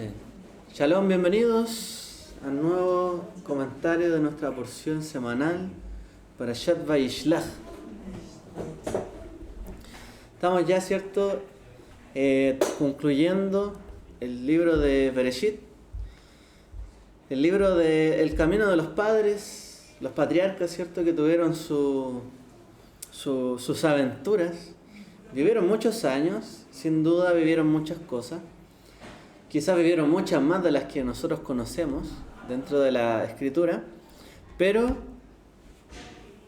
Eh, Shalom, bienvenidos al nuevo comentario de nuestra porción semanal para Parashat Vayishlach. Estamos ya, ¿cierto?, concluyendo el libro de Bereshit, el libro del camino de los padres, los patriarcas, ¿cierto?, que tuvieron sus aventuras. Vivieron muchos años, sin duda vivieron muchas cosas. Quizás vivieron muchas más de las que nosotros conocemos dentro de la escritura, pero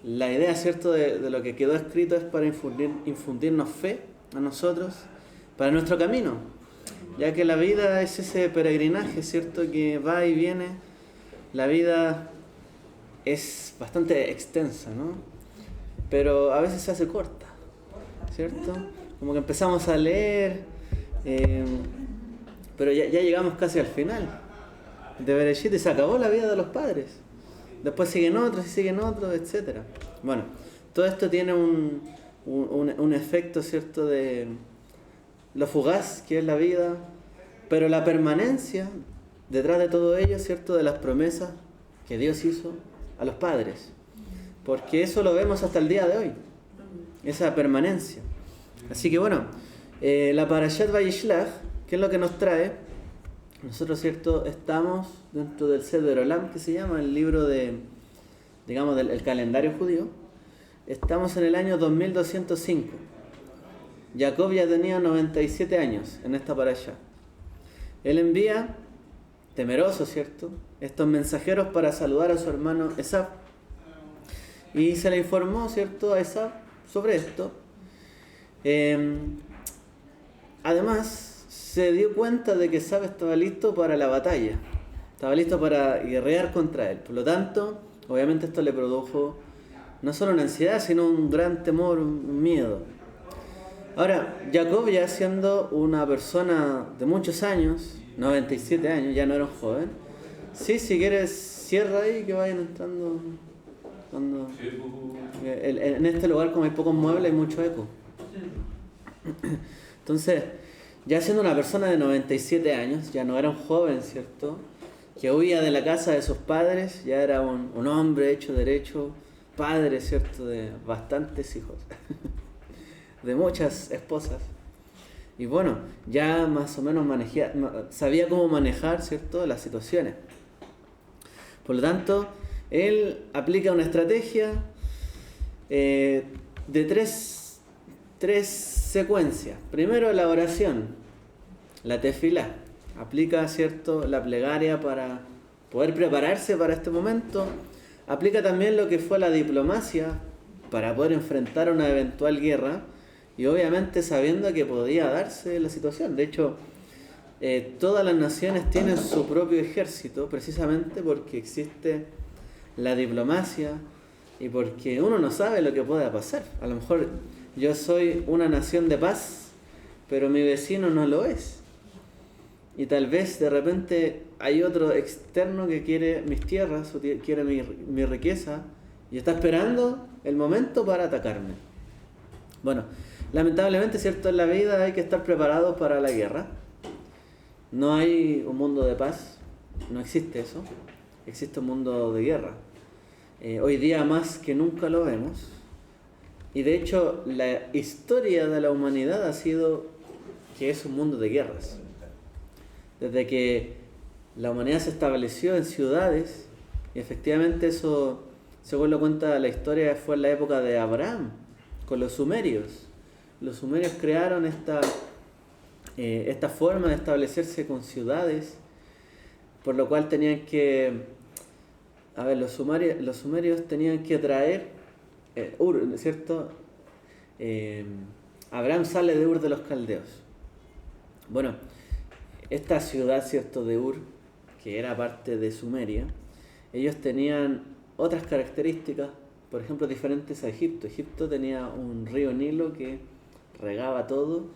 la idea, ¿cierto?, de lo que quedó escrito es para infundirnos fe a nosotros, para nuestro camino, ya que la vida es ese peregrinaje, ¿cierto?, que va y viene. La vida es bastante extensa, ¿no?, pero a veces se hace corta, ¿cierto? Como que empezamos a leer, pero ya llegamos casi al final de Bereshit y se acabó la vida de los padres. Después siguen otros y siguen otros, etc. Bueno, todo esto tiene un efecto, ¿cierto?, de lo fugaz que es la vida, pero la permanencia detrás de todo ello, ¿cierto?, de las promesas que Dios hizo a los padres. Porque eso lo vemos hasta el día de hoy, esa permanencia. Así que bueno, la Parashat Vayishlach, ¿qué es lo que nos trae? Nosotros, ¿cierto?, estamos dentro del Seder Olam, que se llama el libro digamos, del calendario judío. Estamos en el año 2205. Jacob ya tenía 97 años en esta parasha. Él envía, temeroso, ¿cierto?, estos mensajeros para saludar a su hermano Esaf. Y se le informó, ¿cierto?, a Esaf sobre esto. Además, se dio cuenta de que Esaf estaba listo para la batalla, estaba listo para guerrear contra él. Por lo tanto, obviamente esto le produjo no solo una ansiedad, sino un gran temor, un miedo. Ahora, Jacob, ya siendo una persona de muchos años, 97 años, ya no era un joven. Sí, si quieres, cierra ahí que vayan entrando. En este lugar, como hay pocos muebles, hay mucho eco. Entonces, ya siendo una persona de 97 años, ya no era un joven, ¿cierto?, que huía de la casa de sus padres, ya era un hombre hecho derecho, padre, ¿cierto?, de bastantes hijos, de muchas esposas. Y bueno, ya más o menos sabía cómo manejar, ¿cierto?, las situaciones. Por lo tanto, él aplica una estrategia de tres secuencias. Primero, la oración, la tefilá. Aplica, ¿cierto?, la plegaria para poder prepararse para este momento. Aplica también lo que fue la diplomacia para poder enfrentar una eventual guerra, y obviamente sabiendo que podía darse la situación. De hecho, todas las naciones tienen su propio ejército, precisamente porque existe la diplomacia y porque uno no sabe lo que pueda pasar. A lo mejor yo soy una nación de paz, pero mi vecino no lo es. Y tal vez de repente hay otro externo que quiere mis tierras o quiere mi riqueza y está esperando el momento para atacarme. Bueno, lamentablemente, ¿cierto?, en la vida hay que estar preparados para la guerra. No hay un mundo de paz, no existe eso. Existe un mundo de guerra. Hoy día más que nunca lo vemos. Y de hecho, la historia de la humanidad ha sido que es un mundo de guerras. Desde que la humanidad se estableció en ciudades, y efectivamente eso, según lo cuenta la historia, fue en la época de Abraham, con los sumerios. Los sumerios crearon esta forma de establecerse con ciudades, por lo cual tenían que... los sumerios tenían que traer Ur, ¿cierto? Abraham sale de Ur de los Caldeos. Bueno, esta ciudad, ¿cierto?, de Ur, que era parte de Sumeria, ellos tenían otras características, por ejemplo, diferentes a Egipto. Egipto tenía un río Nilo que regaba todo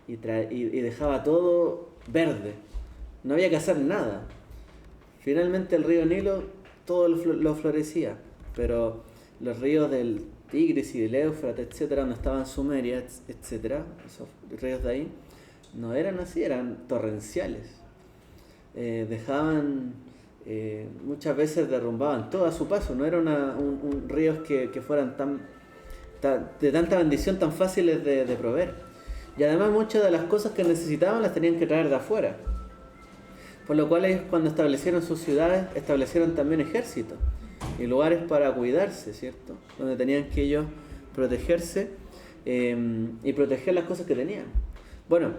y dejaba todo verde. No había que hacer nada. Finalmente el río Nilo todo lo florecía, pero los ríos del Tigris y del Éufrates, etcétera, donde estaban Sumeria, etcétera, esos ríos de ahí, no eran así, eran torrenciales. dejaban, muchas veces derrumbaban todo a su paso, no eran ríos que fueran de tanta bendición, tan fáciles de proveer. Y además muchas de las cosas que necesitaban las tenían que traer de afuera. Por lo cual ellos, cuando establecieron sus ciudades, establecieron también ejércitos y lugares para cuidarse, ¿cierto? Donde tenían que ellos protegerse y proteger las cosas que tenían. Bueno,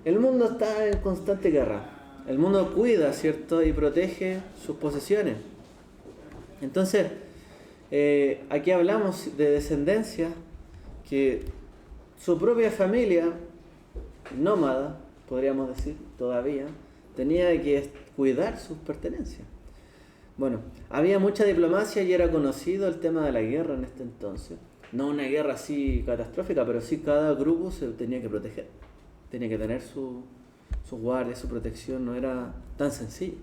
el mundo está en constante guerra. El mundo cuida, ¿cierto? Y protege sus posesiones. Entonces, aquí hablamos de descendencia que su propia familia, nómada, podríamos decir, todavía, tenía que cuidar sus pertenencias. Bueno, había mucha diplomacia y era conocido el tema de la guerra en este entonces. No una guerra así catastrófica, pero sí cada grupo se tenía que proteger. Tenía que tener su guardia, su protección, no era tan sencillo.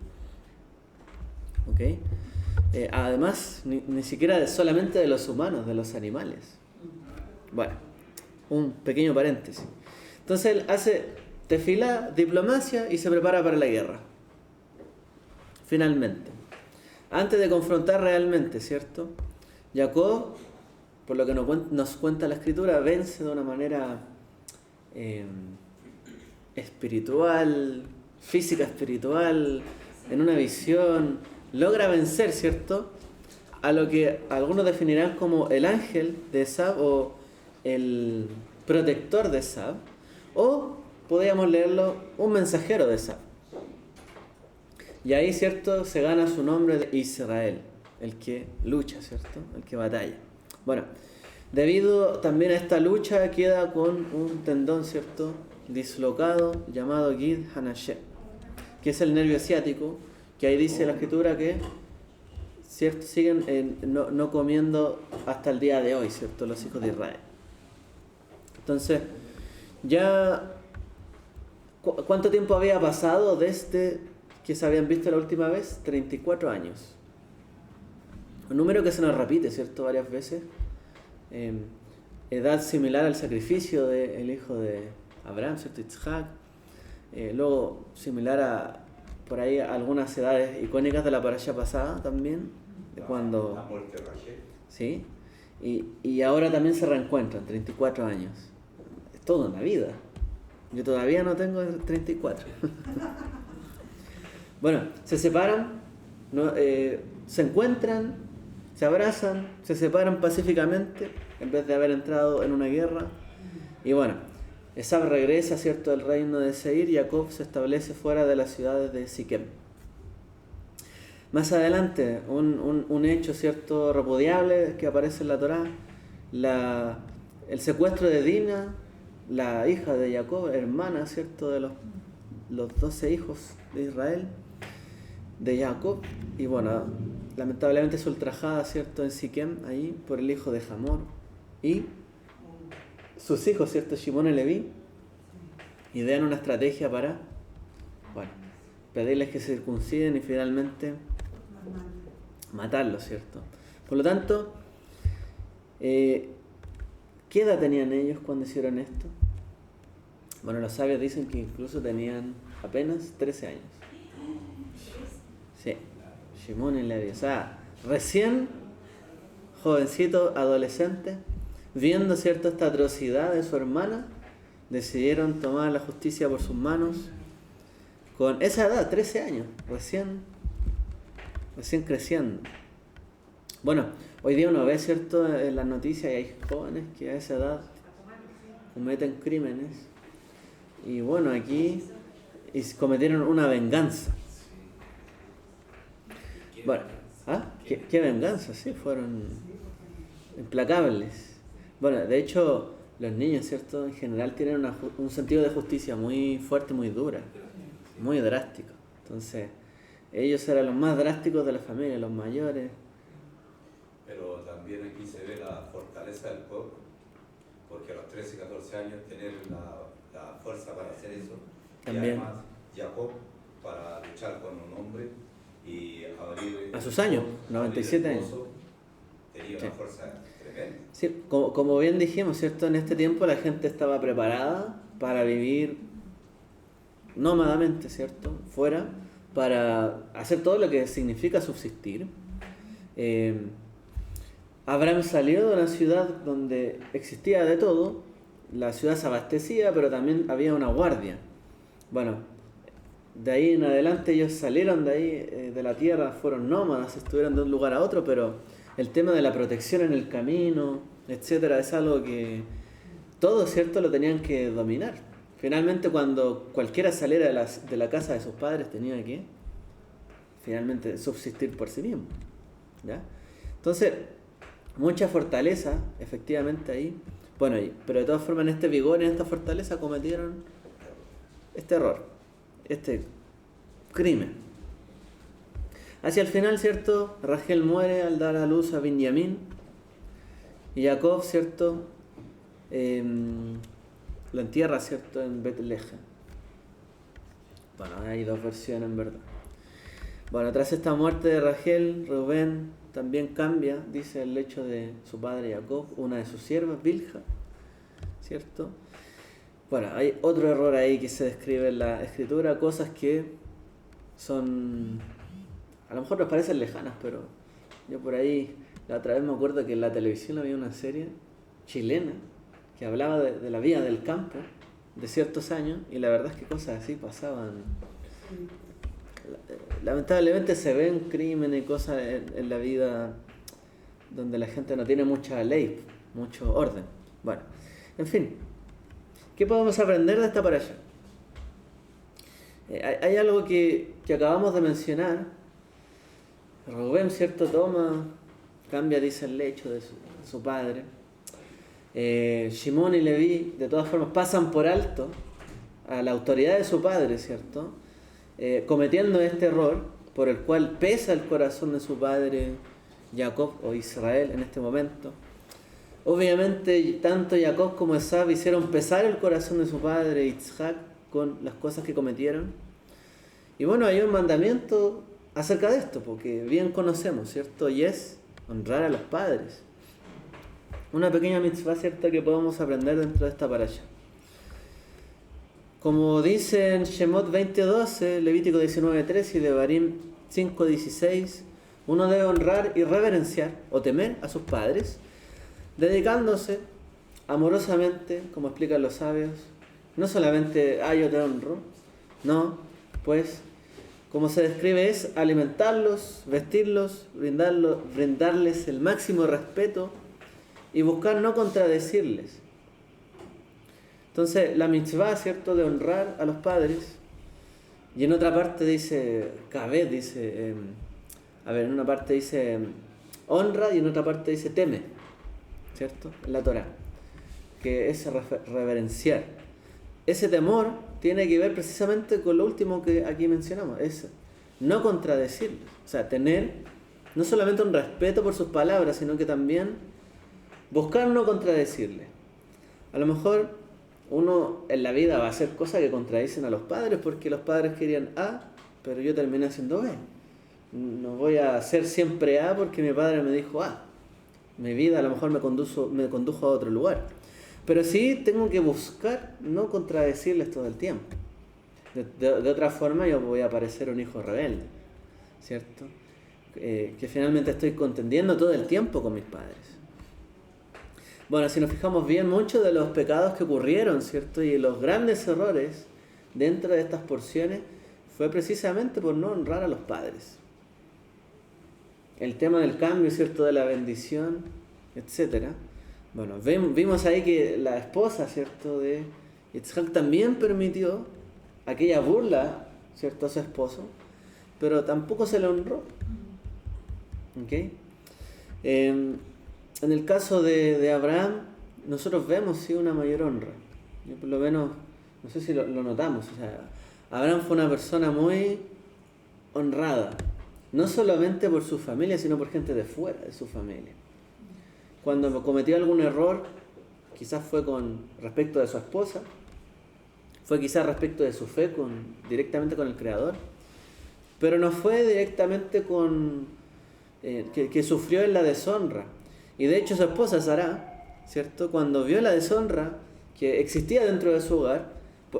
¿Ok? Además, ni siquiera solamente de los humanos, de los animales. Bueno, un pequeño paréntesis. Entonces él hace tefilá, diplomacia y se prepara para la guerra. Finalmente. Antes de confrontar realmente, ¿cierto? Jacob, por lo que nos cuenta la escritura, vence de una manera espiritual, física espiritual, en una visión, logra vencer, ¿cierto? A lo que algunos definirán como el ángel de Esab o el protector de Esab, o podríamos leerlo, un mensajero de Esab. Y ahí, ¿cierto?, se gana su nombre de Israel, el que lucha, ¿cierto?, el que batalla. Bueno, debido también a esta lucha queda con un tendón, ¿cierto?, dislocado llamado Gid Hanashe, que es el nervio ciático, que ahí dice la escritura que, ¿cierto?, siguen no comiendo hasta el día de hoy, ¿cierto?, los hijos de Israel. Entonces, ya, ¿cuánto tiempo había pasado desde que se habían visto la última vez? 34 años. Un número que se nos repite, ¿cierto?, varias veces. Edad similar al sacrificio del hijo de Abraham, ¿cierto?, Isaac. Luego, similar a, por ahí, algunas edades icónicas de la parasha pasada también, de cuando... La muerte de Rachel. ¿Sí? Y ahora también se reencuentran, 34 años. Es toda una vida. Yo todavía no tengo 34. Bueno, se separan, ¿no? Se encuentran, se abrazan, se separan pacíficamente en vez de haber entrado en una guerra. Y bueno, Esab regresa, ¿cierto?, al reino de Seir y Jacob se establece fuera de las ciudades de Siquem. Más adelante, un hecho, ¿cierto?, repudiable que aparece en la Torá, el secuestro de Dina, la hija de Jacob, hermana, ¿cierto?, de los 12 hijos de Israel, de Jacob, y bueno, lamentablemente es ultrajada, ¿cierto?, en Siquem, ahí, por el hijo de Hamor, y sus hijos, ¿cierto?, Shimón y Leví, idean una estrategia para, bueno, pedirles que se circunciden y finalmente matarlos, ¿cierto? Por lo tanto, ¿qué edad tenían ellos cuando hicieron esto? Bueno, los sabios dicen que incluso tenían apenas 13 años. Sí, Shimón y Leví, o sea, recién jovencito, adolescente, viendo, ¿cierto?, esta atrocidad de su hermana, decidieron tomar la justicia por sus manos con esa edad, 13 años, recién creciendo. Bueno, hoy día uno ve, ¿cierto?, en las noticias y hay jóvenes que a esa edad cometen crímenes. Y bueno, aquí cometieron una venganza. Bueno, ¿ah? ¿Qué venganza? Sí, fueron implacables. Bueno, de hecho, los niños, ¿cierto?, en general tienen un sentido de justicia muy fuerte, muy dura, muy drástico. Entonces, ellos eran los más drásticos de la familia, los mayores. Pero también aquí se ve la fortaleza del pueblo, porque a los 13, 14 años tener la fuerza para hacer eso. También. Y además, Jacob, para luchar con un hombre y abrir... A sus años, 97 años. Tenía una fuerza tremenda. Sí, como bien dijimos, ¿cierto? En este tiempo la gente estaba preparada para vivir nómadamente, ¿cierto? Fuera para hacer todo lo que significa subsistir. Abraham salió de una ciudad donde existía de todo, la ciudad se abastecía, pero también había una guardia. Bueno, de ahí en adelante ellos salieron de ahí, de la tierra, fueron nómadas, estuvieron de un lugar a otro, pero el tema de la protección en el camino, etcétera, es algo que todo, ¿cierto?, lo tenían que dominar. Finalmente, cuando cualquiera saliera de la casa de sus padres, tenía que finalmente subsistir por sí mismo, ¿ya? Entonces, mucha fortaleza, efectivamente, ahí. Bueno, pero de todas formas, en este vigor, en esta fortaleza, cometieron este error, este crimen. Hacia el final, ¿cierto?, Rachel muere al dar a luz a Benjamín, y Jacob, ¿cierto?, lo entierra, ¿cierto?, en Betlehem. Bueno, hay dos versiones en verdad. Bueno, tras esta muerte de Rachel, Rubén también cambia, dice, el lecho de su padre Jacob, una de sus siervas, Bilha, ¿cierto? Bueno, hay otro error ahí que se describe en la escritura, cosas que son, a lo mejor nos parecen lejanas, pero yo por ahí, la otra vez me acuerdo que en la televisión había una serie chilena que hablaba de la vida del campo de ciertos años, y la verdad es que cosas así pasaban. Lamentablemente se ven crímenes y cosas en la vida donde la gente no tiene mucha ley, mucho orden. Bueno, en fin, ¿qué podemos aprender de esta parasha? Hay algo que acabamos de mencionar. Rubén, ¿cierto?, cambia, dice, el lecho de su padre. Shimón y Leví, de todas formas, pasan por alto a la autoridad de su padre, ¿cierto?, cometiendo este error por el cual pesa el corazón de su padre Jacob o Israel en este momento. Obviamente, tanto Jacob como Esab hicieron pesar el corazón de su padre Yitzhak con las cosas que cometieron. Y bueno, hay un mandamiento acerca de esto, porque bien conocemos, ¿cierto? Y es honrar a los padres. Una pequeña mitzvah, ¿cierto?, que podemos aprender dentro de esta parasha. Como dice en Shemot 20:12, Levítico 19:3 y Devarim 5:16, uno debe honrar y reverenciar o temer a sus padres, dedicándose amorosamente, como explican los sabios, no solamente, yo te honro, no, pues, como se describe, es alimentarlos, vestirlos, brindarles el máximo respeto y buscar no contradecirles. Entonces, la mitzvah, ¿cierto?, de honrar a los padres, y en otra parte dice, Kaved, dice, en una parte dice honra y en otra parte dice teme, ¿cierto?, en la Torá, que es reverenciar. Ese temor tiene que ver precisamente con lo último que aquí mencionamos, es no contradecirles, o sea, tener no solamente un respeto por sus palabras, sino que también buscar no contradecirles. A lo mejor uno en la vida va a hacer cosas que contradicen a los padres porque los padres querían A, pero yo terminé haciendo B. No voy a hacer siempre A porque mi padre me dijo A. Mi vida a lo mejor me condujo a otro lugar. Pero sí tengo que buscar no contradecirles todo el tiempo. De otra forma yo voy a parecer un hijo rebelde, ¿cierto? Que finalmente estoy contendiendo todo el tiempo con mis padres. Bueno, si nos fijamos bien, muchos de los pecados que ocurrieron, ¿cierto?, y los grandes errores dentro de estas porciones fue precisamente por no honrar a los padres. El tema del cambio, ¿cierto?, de la bendición, etcétera. Bueno, vimos ahí que la esposa, ¿cierto?, de Yitzhak también permitió aquella burla, ¿cierto?, a su esposo, pero tampoco se le honró. ¿Ok? En el caso de Abraham, nosotros vemos, sí, una mayor honra. Yo por lo menos, no sé si lo notamos. O sea, Abraham fue una persona muy honrada, no solamente por su familia, sino por gente de fuera de su familia. Cuando cometió algún error, quizás fue con respecto de su esposa, fue quizás respecto de su fe directamente con el Creador, pero no fue directamente que sufrió en la deshonra. Y de hecho su esposa Sará, ¿cierto?, cuando vio la deshonra que existía dentro de su hogar,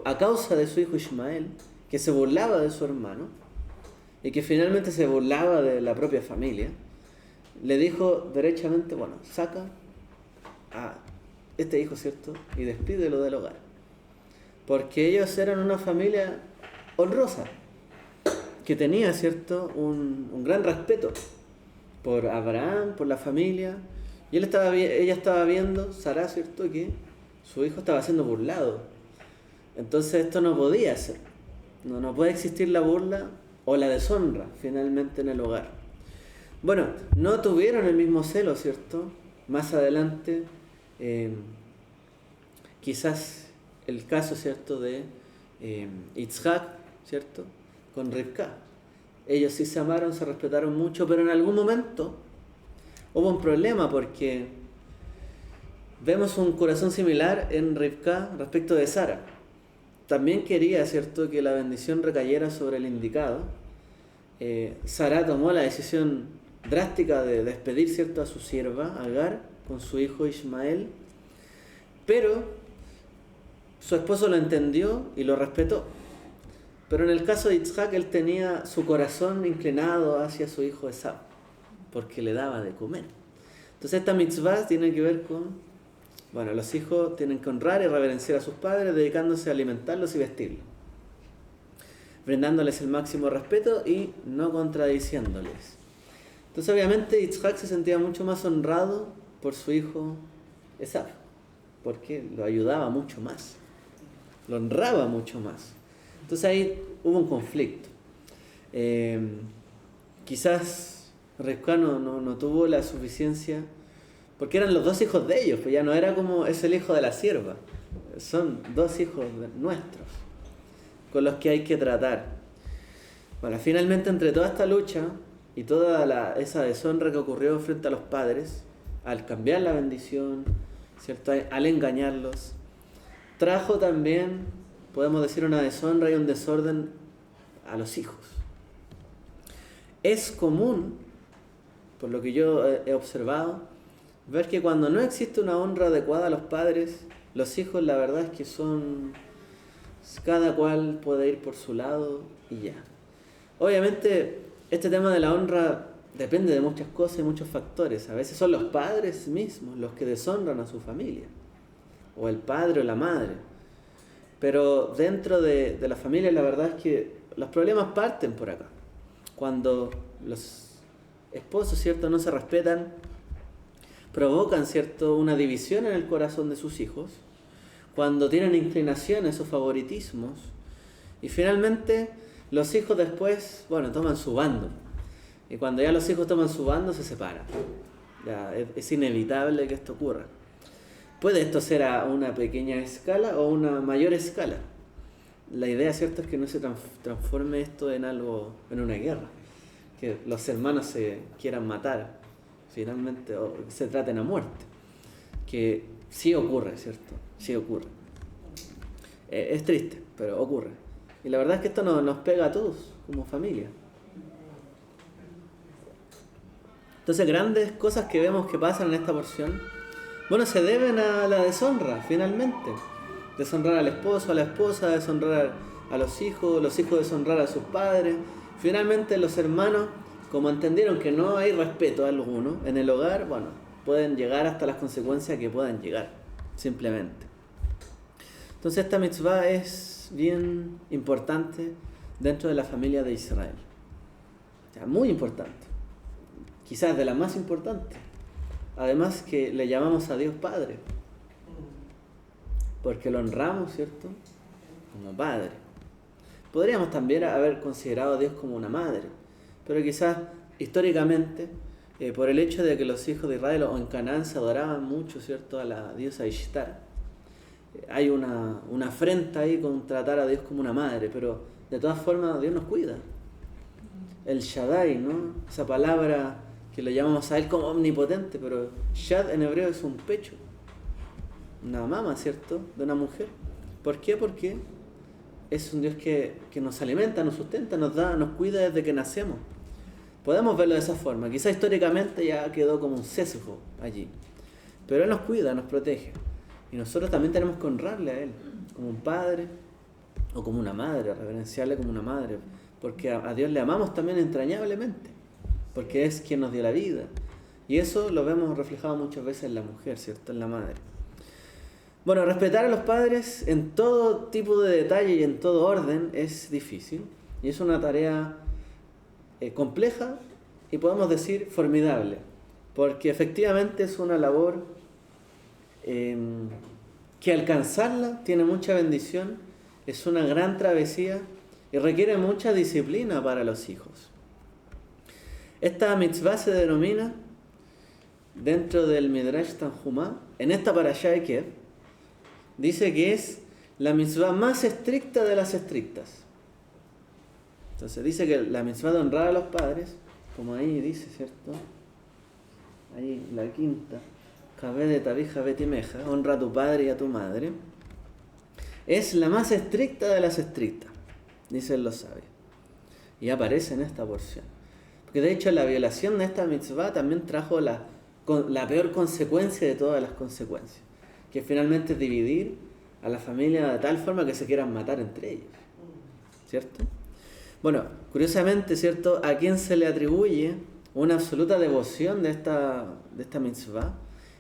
a causa de su hijo Ismael, que se burlaba de su hermano y que finalmente se burlaba de la propia familia, le dijo derechamente, bueno, saca a este hijo, ¿cierto? Y despídelo del hogar. Porque ellos eran una familia honrosa, que tenía, ¿cierto?, un gran respeto por Abraham, por la familia. Y ella estaba viendo, Sara, ¿cierto?, que su hijo estaba siendo burlado. Entonces esto no podía ser. No puede existir la burla o la deshonra finalmente en el hogar. Bueno, no tuvieron el mismo celo, ¿cierto? Más adelante, quizás el caso, ¿cierto?, de Yitzhak, ¿cierto?, con Rivka. Ellos sí se amaron, se respetaron mucho, pero en algún momento hubo un problema porque vemos un corazón similar en Rivka respecto de Sara. También quería, ¿cierto?, que la bendición recayera sobre el indicado. Sara tomó la decisión drástica de despedir, ¿cierto?, a su sierva Agar con su hijo Ismael, pero su esposo lo entendió y lo respetó. Pero en el caso de Yitzhak, él tenía su corazón inclinado hacia su hijo Esau, porque le daba de comer. Entonces esta mitzvah tiene que ver con, bueno, los hijos tienen que honrar y reverenciar a sus padres, dedicándose a alimentarlos y vestirlos, brindándoles el máximo respeto y no contradiciéndoles. Entonces obviamente Yitzhak se sentía mucho más honrado por su hijo Esau, porque lo ayudaba mucho más, lo honraba mucho más. Entonces ahí hubo un conflicto. Quizás Rivka no tuvo la suficiencia, porque eran los dos hijos de ellos, pues ya no era como es el hijo de la sierva, son dos hijos nuestros, con los que hay que tratar. Bueno, finalmente entre toda esta lucha y toda esa deshonra que ocurrió frente a los padres, al cambiar la bendición, ¿cierto?, al engañarlos, trajo también, podemos decir, una deshonra y un desorden a los hijos. Es común, por lo que yo he observado, ver que cuando no existe una honra adecuada a los padres, los hijos la verdad es que son, cada cual puede ir por su lado y ya. Obviamente este tema de la honra depende de muchas cosas y muchos factores. A veces son los padres mismos los que deshonran a su familia, o el padre o la madre. Pero dentro de la familia la verdad es que los problemas parten por acá. Cuando los esposos, ¿cierto?, no se respetan, provocan, ¿cierto?, una división en el corazón de sus hijos, cuando tienen inclinaciones o favoritismos, y finalmente los hijos después, bueno, toman su bando. Y cuando ya los hijos toman su bando, se separan. Ya, es inevitable que esto ocurra. Puede esto ser a una pequeña escala o una mayor escala. La idea, ¿cierto?, es que no se transforme esto en algo, en una guerra. Que los hermanos se quieran matar, finalmente, o se traten a muerte. Que sí ocurre, ¿cierto? Sí ocurre. Es triste, pero ocurre. Y la verdad es que esto nos pega a todos, como familia. Entonces, grandes cosas que vemos que pasan en esta porción, bueno, se deben a la deshonra, finalmente. Deshonrar al esposo, a la esposa, deshonrar a los hijos deshonrar a sus padres. Finalmente los hermanos, como entendieron que no hay respeto alguno en el hogar, bueno, pueden llegar hasta las consecuencias que puedan llegar, simplemente. Entonces esta mitzvah es bien importante dentro de la familia de Israel. O sea, muy importante. Quizás de la más importante. Además que le llamamos a Dios Padre, porque lo honramos, ¿cierto?, como Padre. Podríamos también haber considerado a Dios como una madre, pero quizás históricamente, por el hecho de que los hijos de Israel o en Canaán se adoraban mucho, ¿cierto?, a la diosa Ishtar, hay una afrenta ahí con tratar a Dios como una madre, pero de todas formas Dios nos cuida. El Shaddai, ¿no?, esa palabra que lo llamamos a él como omnipotente, pero Shad en hebreo es un pecho, una mama, ¿cierto?, de una mujer. ¿Por qué? Porque es un Dios que nos alimenta, nos sustenta, nos da, nos cuida desde que nacemos. Podemos verlo de esa forma. Quizá históricamente ya quedó como un sesgo allí, pero Él nos cuida, nos protege, y nosotros también tenemos que honrarle a Él como un padre o como una madre, reverenciarle como una madre, porque a Dios le amamos también entrañablemente, porque es quien nos dio la vida. Y eso lo vemos reflejado muchas veces en la mujer, ¿cierto? En la madre. Bueno, respetar a los padres en todo tipo de detalle y en todo orden es difícil, y es una tarea compleja y podemos decir formidable, porque efectivamente es una labor que alcanzarla tiene mucha bendición, es una gran travesía y requiere mucha disciplina para los hijos. Esta mitzvah se denomina, dentro del Midrash Tanjumá, en esta parashá de Kev, dice que es la mitzvah más estricta de las estrictas. Entonces dice que la mitzvah de honrar a los padres, como ahí dice, ¿cierto? Ahí la quinta, Kabed de tabija betimeja, honra a tu padre y a tu madre, es la más estricta de las estrictas, dicen los sabios. Y aparece en esta porción. Porque de hecho la violación de esta mitzvah también trajo la peor consecuencia de todas las consecuencias, que finalmente es dividir a la familia de tal forma que se quieran matar entre ellos, ¿cierto? Bueno, curiosamente, ¿cierto?, a quién se le atribuye una absoluta devoción de esta mitzvah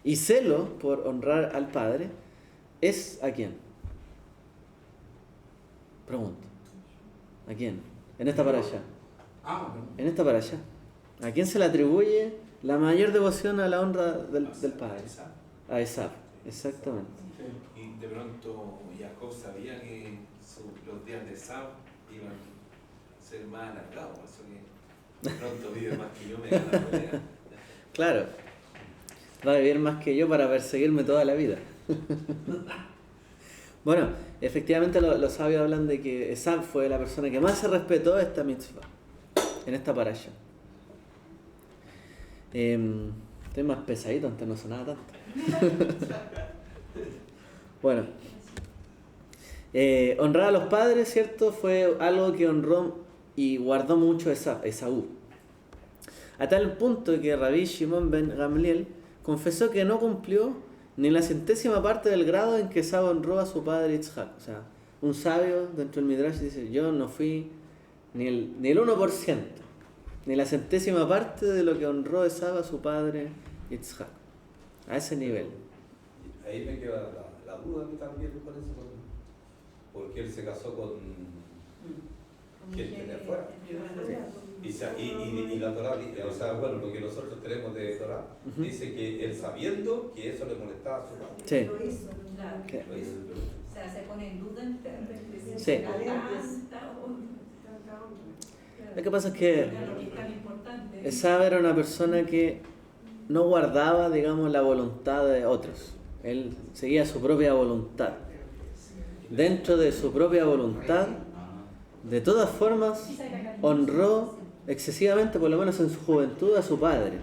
y celo por honrar al padre, ¿es a quién? Pregunto. ¿A quién? En esta parashá. En esta parashá. ¿A quién se le atribuye la mayor devoción a la honra del padre? A Esab, exactamente. Y de pronto Jacob sabía que los días de Esab iban a ser más alargados, eso que de pronto vive más que yo, me gana la pelea. Claro, va a vivir más que yo para perseguirme toda la vida. Bueno, efectivamente los sabios hablan de que Esab fue la persona que más se respetó esta mitzvah, en esta parasha. Estoy más pesadito, antes no sonaba tanto. Bueno, honrar a los padres, ¿cierto?, fue algo que honró y guardó mucho Esaú. A tal punto que Rabbi Shimon ben Gamliel confesó que no cumplió ni la centésima parte del grado en que Esaú honró a su padre Yitzhak. O sea, un sabio dentro del Midrash dice, yo no fui ni el 1%, ni la centésima parte de lo que honró Esaú a su padre Yitzhak. A ese nivel. Ahí me queda la duda a mí también con eso, porque él se casó con quien tenía fuera. Y la Torá, o sea, bueno, lo que nosotros tenemos de Torá, dice que él sabiendo que eso le molestaba a su padre. Sí. Lo hizo, claro. Lo hizo. O sea, se pone en duda entre Sí. Lo que pasa es que Esaú era una persona que no guardaba, digamos, la voluntad de otros. Él seguía su propia voluntad. Dentro de su propia voluntad, de todas formas, honró excesivamente, por lo menos en su juventud, a su padre.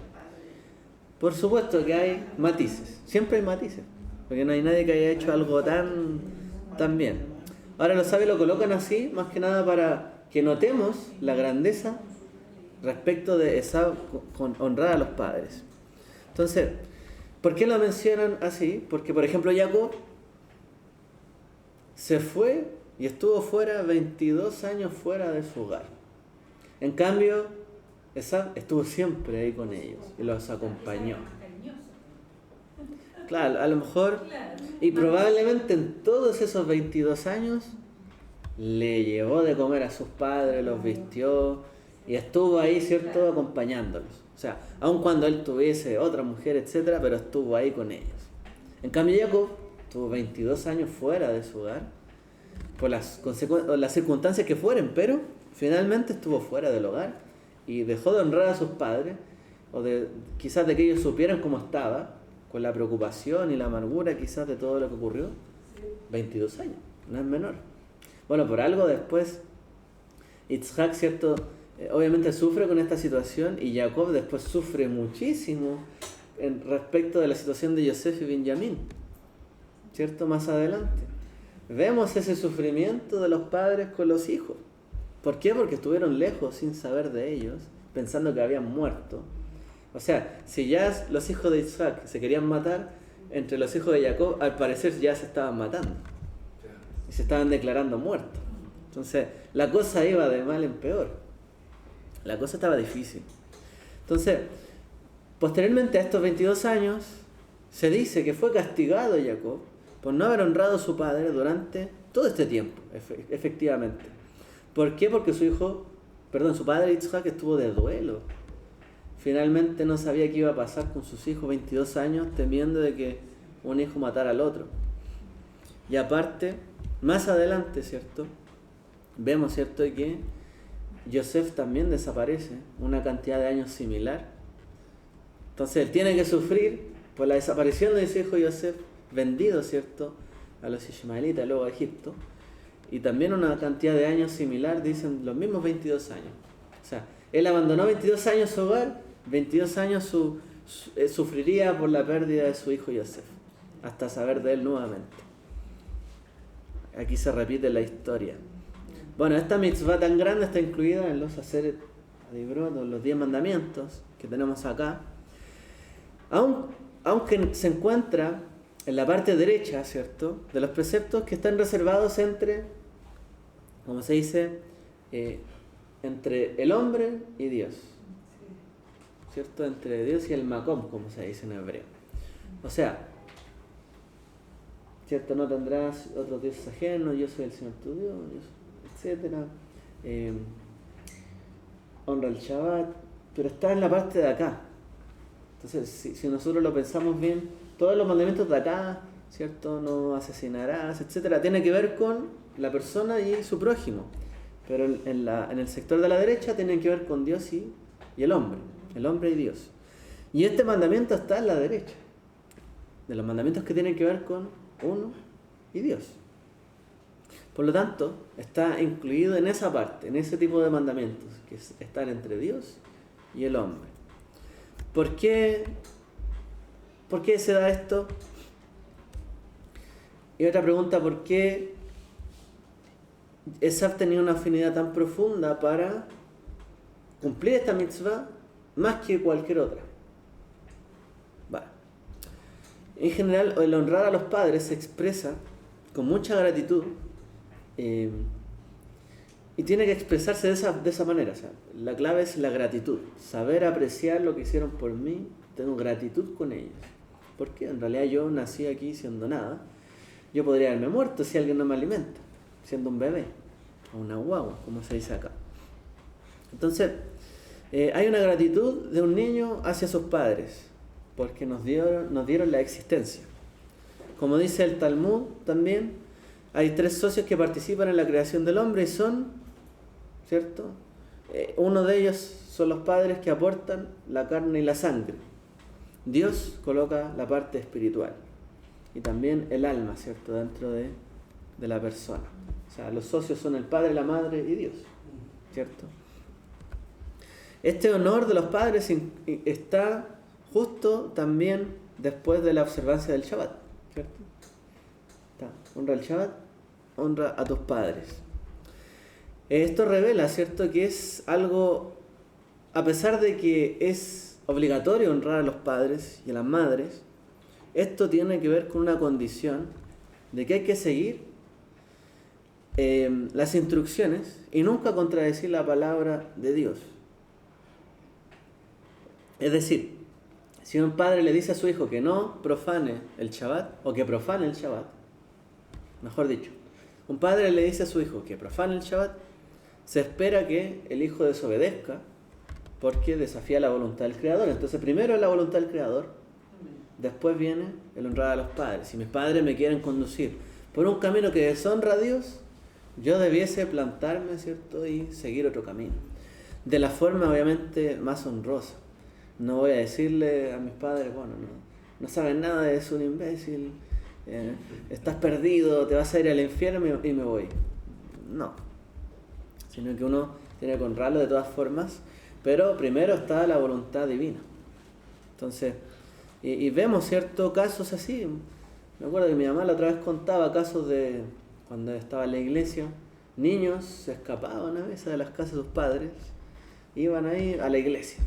Por supuesto que hay matices, siempre hay matices, porque no hay nadie que haya hecho algo tan bien. Ahora los sabios lo colocan así, más que nada para que notemos la grandeza respecto de Esaú con honrar a los padres. Entonces, ¿por qué lo mencionan así? Porque, por ejemplo, Jacob se fue y estuvo fuera 22 años fuera de su hogar. En cambio, Esaú estuvo siempre ahí con ellos y los acompañó. Claro, a lo mejor, y probablemente en todos esos 22 años, le llevó de comer a sus padres, los vistió y estuvo ahí, ¿cierto?, acompañándolos. O sea, aun cuando él tuviese otra mujer, etcétera, pero estuvo ahí con ellos. En cambio, Jacob tuvo 22 años fuera de su hogar, por las circunstancias que fueren, pero finalmente estuvo fuera del hogar y dejó de honrar a sus padres, o quizás de que ellos supieran cómo estaba, con la preocupación y la amargura quizás de todo lo que ocurrió. 22 años, no es menor. Bueno, por algo después Yitzhak, ¿cierto?, obviamente sufre con esta situación, y Jacob después sufre muchísimo respecto de la situación de Yosef y Benjamín, ¿cierto? Más adelante vemos ese sufrimiento de los padres con los hijos. ¿Por qué? Porque estuvieron lejos sin saber de ellos, pensando que habían muerto. O sea, si ya los hijos de Isaac se querían matar, entre los hijos de Jacob al parecer ya se estaban matando y se estaban declarando muertos. Entonces, la cosa iba de mal en peor. La cosa estaba difícil. Entonces, posteriormente a estos 22 años, se dice que fue castigado Jacob por no haber honrado a su padre durante todo este tiempo, efectivamente. ¿Por qué? Porque su padre Isaac estuvo de duelo. Finalmente no sabía qué iba a pasar con sus hijos, 22 años, temiendo de que un hijo matara al otro. Y aparte, más adelante, ¿cierto? Vemos, ¿cierto?, que Yosef también desaparece una cantidad de años similar. Entonces él tiene que sufrir por la desaparición de su hijo Yosef, vendido, ¿cierto?, a los ismaelitas, luego a Egipto. Y también una cantidad de años similar, dicen los mismos 22 años. O sea, él abandonó 22 años su hogar, 22 años sufriría por la pérdida de su hijo Yosef, hasta saber de él nuevamente. Aquí se repite la historia. Bueno, esta mitzvah tan grande está incluida en los Aseret Adibrot, los 10 mandamientos que tenemos acá. Aunque se encuentra en la parte derecha, ¿cierto?, de los preceptos que están reservados entre, como se dice, entre el hombre y Dios, ¿cierto?, entre Dios y el Makom, como se dice en hebreo. O sea, ¿cierto?, no tendrás otros dioses ajenos, yo soy el Señor tu Dios, etcétera. Honra el Shabbat, pero está en la parte de acá. Entonces, si nosotros lo pensamos bien, todos los mandamientos de acá, ¿cierto?, no asesinarás, etcétera, tiene que ver con la persona y su prójimo. Pero en el sector de la derecha tienen que ver con Dios y el hombre y Dios. Y este mandamiento está en la derecha, de los mandamientos que tienen que ver con uno y Dios. Por lo tanto, está incluido en esa parte, en ese tipo de mandamientos que están entre Dios y el hombre. ¿Por qué se da esto? Y otra pregunta, ¿por qué Esaf tenía una afinidad tan profunda para cumplir esta mitzvah más que cualquier otra? Vale. En general, el honrar a los padres se expresa con mucha gratitud y tiene que expresarse de esa manera. O sea, la clave es la gratitud, saber apreciar lo que hicieron por mí, tengo gratitud con ellos. Porque en realidad yo nací aquí siendo nada. Yo podría haberme muerto si alguien no me alimenta, siendo un bebé, o una guagua, como se dice acá. Entonces, hay una gratitud de un niño hacia sus padres, porque nos dieron la existencia. Como dice el Talmud también, hay 3 socios que participan en la creación del hombre y son, ¿cierto? Uno de ellos son los padres que aportan la carne y la sangre. Dios coloca la parte espiritual y también el alma, ¿cierto?, dentro de la persona. O sea, los socios son el padre, la madre y Dios, ¿cierto? Este honor de los padres está justo también después de la observancia del Shabbat, ¿cierto? Honra el Shabbat, honra a tus padres. Esto revela, ¿cierto?, que es algo, a pesar de que es obligatorio honrar a los padres y a las madres, esto tiene que ver con una condición de que hay que seguir las instrucciones y nunca contradecir la palabra de Dios. Es decir, si un padre le dice a su hijo que no profane el Shabbat, o que profane el Shabbat, mejor dicho, un padre le dice a su hijo que profane el Shabbat, se espera que el hijo desobedezca porque desafía la voluntad del Creador. Entonces primero es la voluntad del Creador, después viene el honrar a los padres. Si mis padres me quieren conducir por un camino que deshonra a Dios, yo debiese plantarme, ¿cierto?, y seguir otro camino, de la forma obviamente más honrosa. No voy a decirle a mis padres, bueno, no saben nada, es un imbécil, estás perdido, te vas a ir al infierno y me voy. No, sino que uno tiene que honrarlo de todas formas, pero primero está la voluntad divina. Entonces, y vemos ciertos casos así. Me acuerdo que mi mamá la otra vez contaba casos de cuando estaba en la iglesia, niños se escapaban a veces de las casas de sus padres, iban ahí a la iglesia.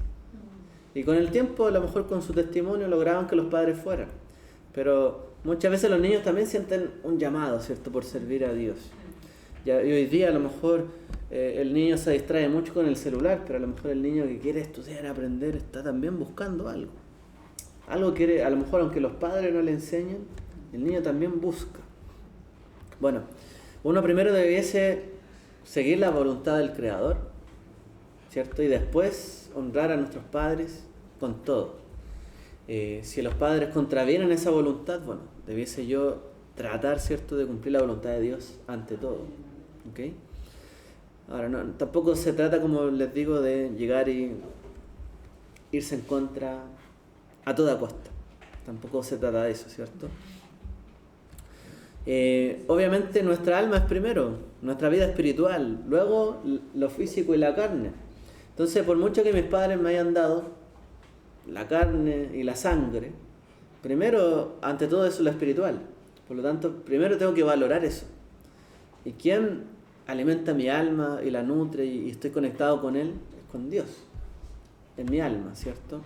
Y con el tiempo, a lo mejor con su testimonio, lograban que los padres fueran. Pero muchas veces los niños también sienten un llamado, ¿cierto?, por servir a Dios. Y hoy día a lo mejor el niño se distrae mucho con el celular, pero a lo mejor el niño que quiere estudiar, aprender, está también buscando algo. Algo quiere, a lo mejor aunque los padres no le enseñen, el niño también busca. Bueno, uno primero debiese seguir la voluntad del Creador, ¿cierto? Y después honrar a nuestros padres con todo. Si los padres contravienen esa voluntad, bueno, debiese yo tratar, ¿cierto?, de cumplir la voluntad de Dios ante todo. ¿Ok? Ahora, no, tampoco se trata, como les digo, de llegar y irse en contra a toda costa. Tampoco se trata de eso, ¿cierto? Obviamente nuestra alma es primero, nuestra vida espiritual, luego lo físico y la carne. Entonces, por mucho que mis padres me hayan dado la carne y la sangre, primero, ante todo eso, lo espiritual. Por lo tanto, primero tengo que valorar eso. ¿Y quién alimenta mi alma y la nutre y estoy conectado con Él? Es con Dios, en mi alma, ¿cierto?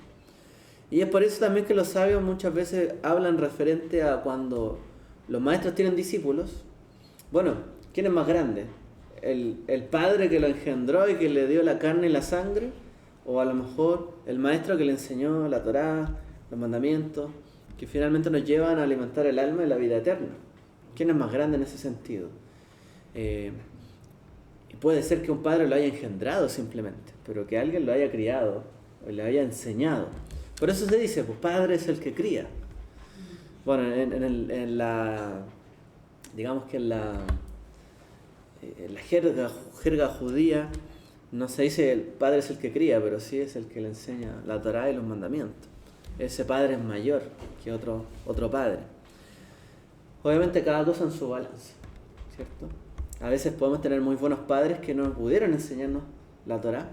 Y es por eso también que los sabios muchas veces hablan referente a cuando los maestros tienen discípulos. Bueno, ¿quién es más grande? ¿El padre que lo engendró y que le dio la carne y la sangre? ¿O a lo mejor el maestro que le enseñó la Torá, los mandamientos, que finalmente nos llevan a alimentar el alma y la vida eterna? ¿Quién es más grande en ese sentido? Y puede ser que un padre lo haya engendrado simplemente, pero que alguien lo haya criado o le haya enseñado. Por eso se dice, pues padre es el que cría. Bueno, en la, digamos que en la jerga judía no se dice el padre es el que cría, pero sí es el que le enseña la Torá y los mandamientos. Ese padre es mayor que otro padre. Obviamente cada cosa en su balance, ¿cierto? A veces podemos tener muy buenos padres que no pudieron enseñarnos la Torá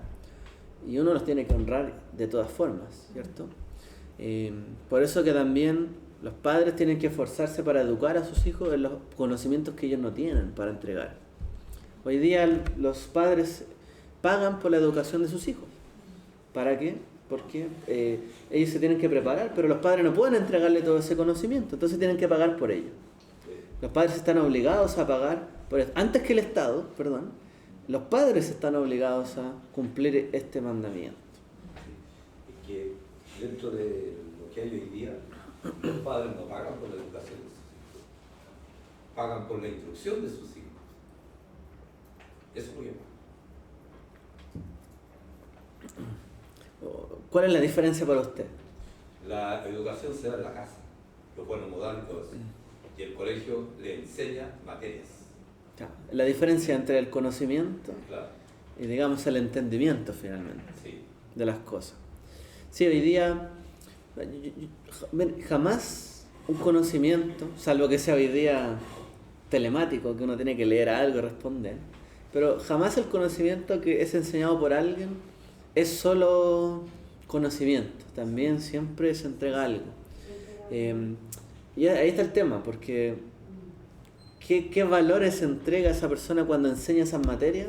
y uno los tiene que honrar de todas formas, ¿cierto? Por eso que también los padres tienen que esforzarse para educar a sus hijos en los conocimientos que ellos no tienen para entregar. Hoy día los padres pagan por la educación de sus hijos. ¿Para qué? Porque ellos se tienen que preparar, pero los padres no pueden entregarle todo ese conocimiento, entonces tienen que pagar por ello. Los padres están obligados a pagar por eso. Antes que el Estado, los padres están obligados a cumplir este mandamiento. Es que dentro de lo que hay hoy día, los padres no pagan por la educación de sus hijos, pagan por la instrucción de sus hijos. Eso es lo que pasa. ¿Cuál es la diferencia para usted? La educación se da en la casa, los buenos modales y todo eso. Y el colegio le enseña materias. La diferencia entre el conocimiento, Claro. y digamos el entendimiento finalmente, Sí. de las cosas. Sí, hoy día jamás un conocimiento, salvo que sea hoy día telemático, que uno tiene que leer algo y responder, pero jamás el conocimiento que es enseñado por alguien es solo conocimiento, también siempre se entrega algo. Y ahí está el tema, porque ¿qué valores se entrega a esa persona cuando enseña esas materias?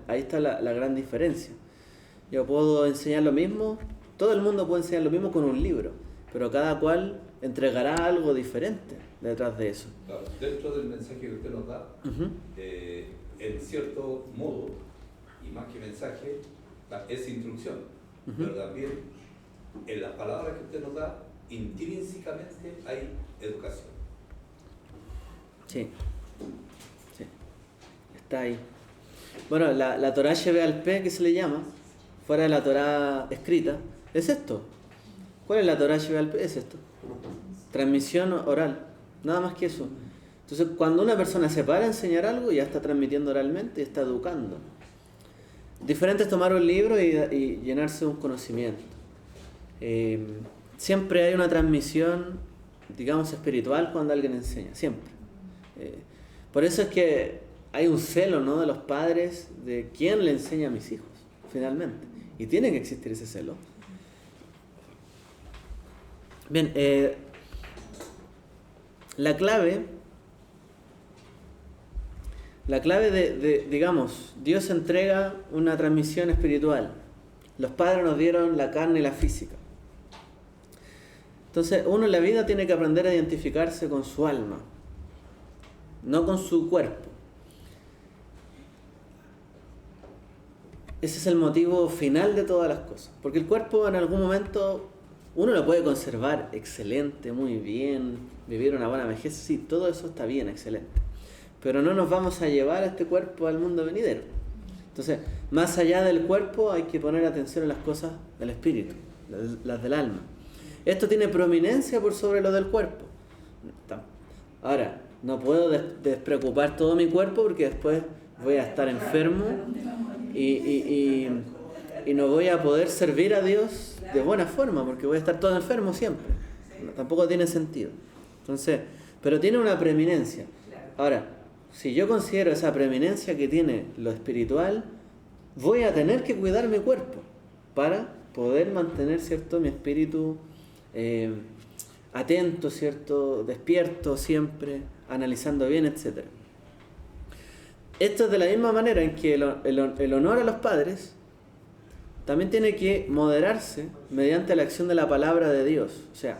Ahí está la gran diferencia. Yo puedo enseñar lo mismo, todo el mundo puede enseñar lo mismo con un libro, pero cada cual entregará algo diferente detrás de eso. Claro. Dentro del mensaje que usted nos da, en cierto modo, y más que mensaje, es instrucción, pero también en las palabras que usted nos da, intrínsecamente hay educación. Sí, está ahí. Bueno, la Torá Shebe'al Peh, que se le llama, fuera de la Torá escrita, es esto. ¿Cuál es la Torá Shebe'al Peh? Es esto. Transmisión oral, nada más que eso. Entonces, cuando una persona se para a enseñar algo, ya está transmitiendo oralmente y está educando. Diferente es tomar un libro y llenarse de un conocimiento. Siempre hay una transmisión, digamos, espiritual cuando alguien enseña, siempre. Por eso es que hay un celo, ¿no?, de los padres de quién le enseña a mis hijos, finalmente. Y tiene que existir ese celo. Bien, la clave de, digamos, Dios entrega una transmisión espiritual. Los padres nos dieron la carne y la física. Entonces, uno en la vida tiene que aprender a identificarse con su alma, no con su cuerpo. ese es el motivo final de todas las cosas. Porque el cuerpo en algún momento uno lo puede conservar excelente, muy bien, vivir una buena vejez, sí, todo eso está bien, excelente. Pero no nos vamos a llevar a este cuerpo al mundo venidero. Entonces, más allá del cuerpo hay que poner atención a las cosas del espíritu, las del alma. Esto tiene prominencia por sobre lo del cuerpo. Ahora, no puedo despreocupar todo mi cuerpo porque después voy a estar enfermo y no voy a poder servir a Dios de buena forma porque voy a estar todo enfermo siempre. Tampoco tiene sentido. Entonces, pero tiene una preeminencia. Ahora, si yo considero esa preeminencia que tiene lo espiritual, voy a tener que cuidar mi cuerpo para poder mantener, ¿cierto?, mi espíritu atento, ¿cierto?, despierto siempre, analizando bien, etc. Esto es de la misma manera en que el honor a los padres también tiene que moderarse mediante la acción de la palabra de Dios. O sea,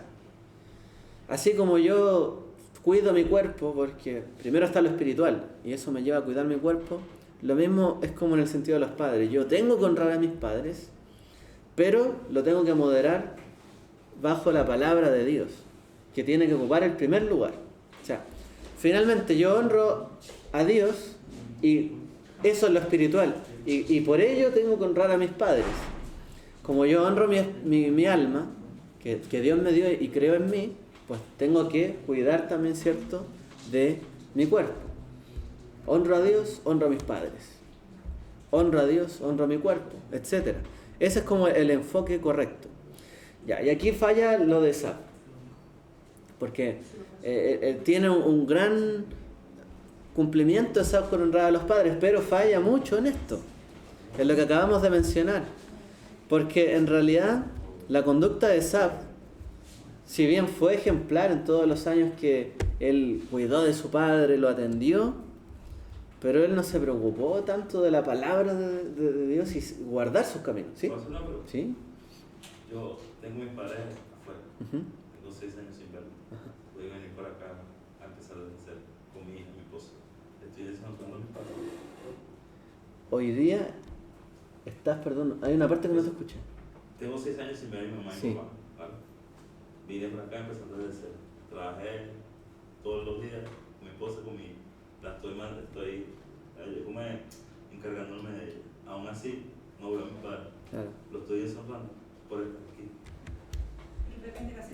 así como yo cuido mi cuerpo, porque primero está lo espiritual, y eso me lleva a cuidar mi cuerpo, lo mismo es como en el sentido de los padres. Yo tengo que honrar a mis padres, pero lo tengo que moderar bajo la palabra de Dios, que tiene que ocupar el primer lugar. O sea, finalmente yo honro a Dios, y eso es lo espiritual, y por ello tengo que honrar a mis padres. Como yo honro mi alma, que Dios me dio y creó en mí, pues tengo que cuidar también, ¿cierto?, de mi cuerpo. Honro a Dios, honro a mis padres. Honro a Dios, honro a mi cuerpo, etc. Ese es como el enfoque correcto. Ya, y aquí falla lo de Esaf, porque tiene un gran cumplimiento Esaf con honrar a los padres, pero falla mucho en esto, en lo que acabamos de mencionar, porque en realidad la conducta de Esaf, si bien fue ejemplar en todos los años que él cuidó de su padre, lo atendió, pero él no se preocupó tanto de la palabra de Dios y guardar sus caminos. ¿Sí? ¿Puedo hacer una pregunta? ¿Sí? Yo tengo mis padres afuera, Uh-huh. tengo 6 años sin verlos. Voy a venir para acá a empezar a hacer con mi hija y mi esposa. Estoy desnotando a mis padres. Hoy día perdón, hay una parte que no te escuché. Tengo 6 años sin ver a mi mamá y Sí. mi papá. ¿Vale? Vine para acá empezando desde cero. Trabajé todos los días con mi esposa, con mi hija. Estoy encargándome de ella. Aún así, no veo a mis padres. Claro. Lo estoy desnotando por estar aquí.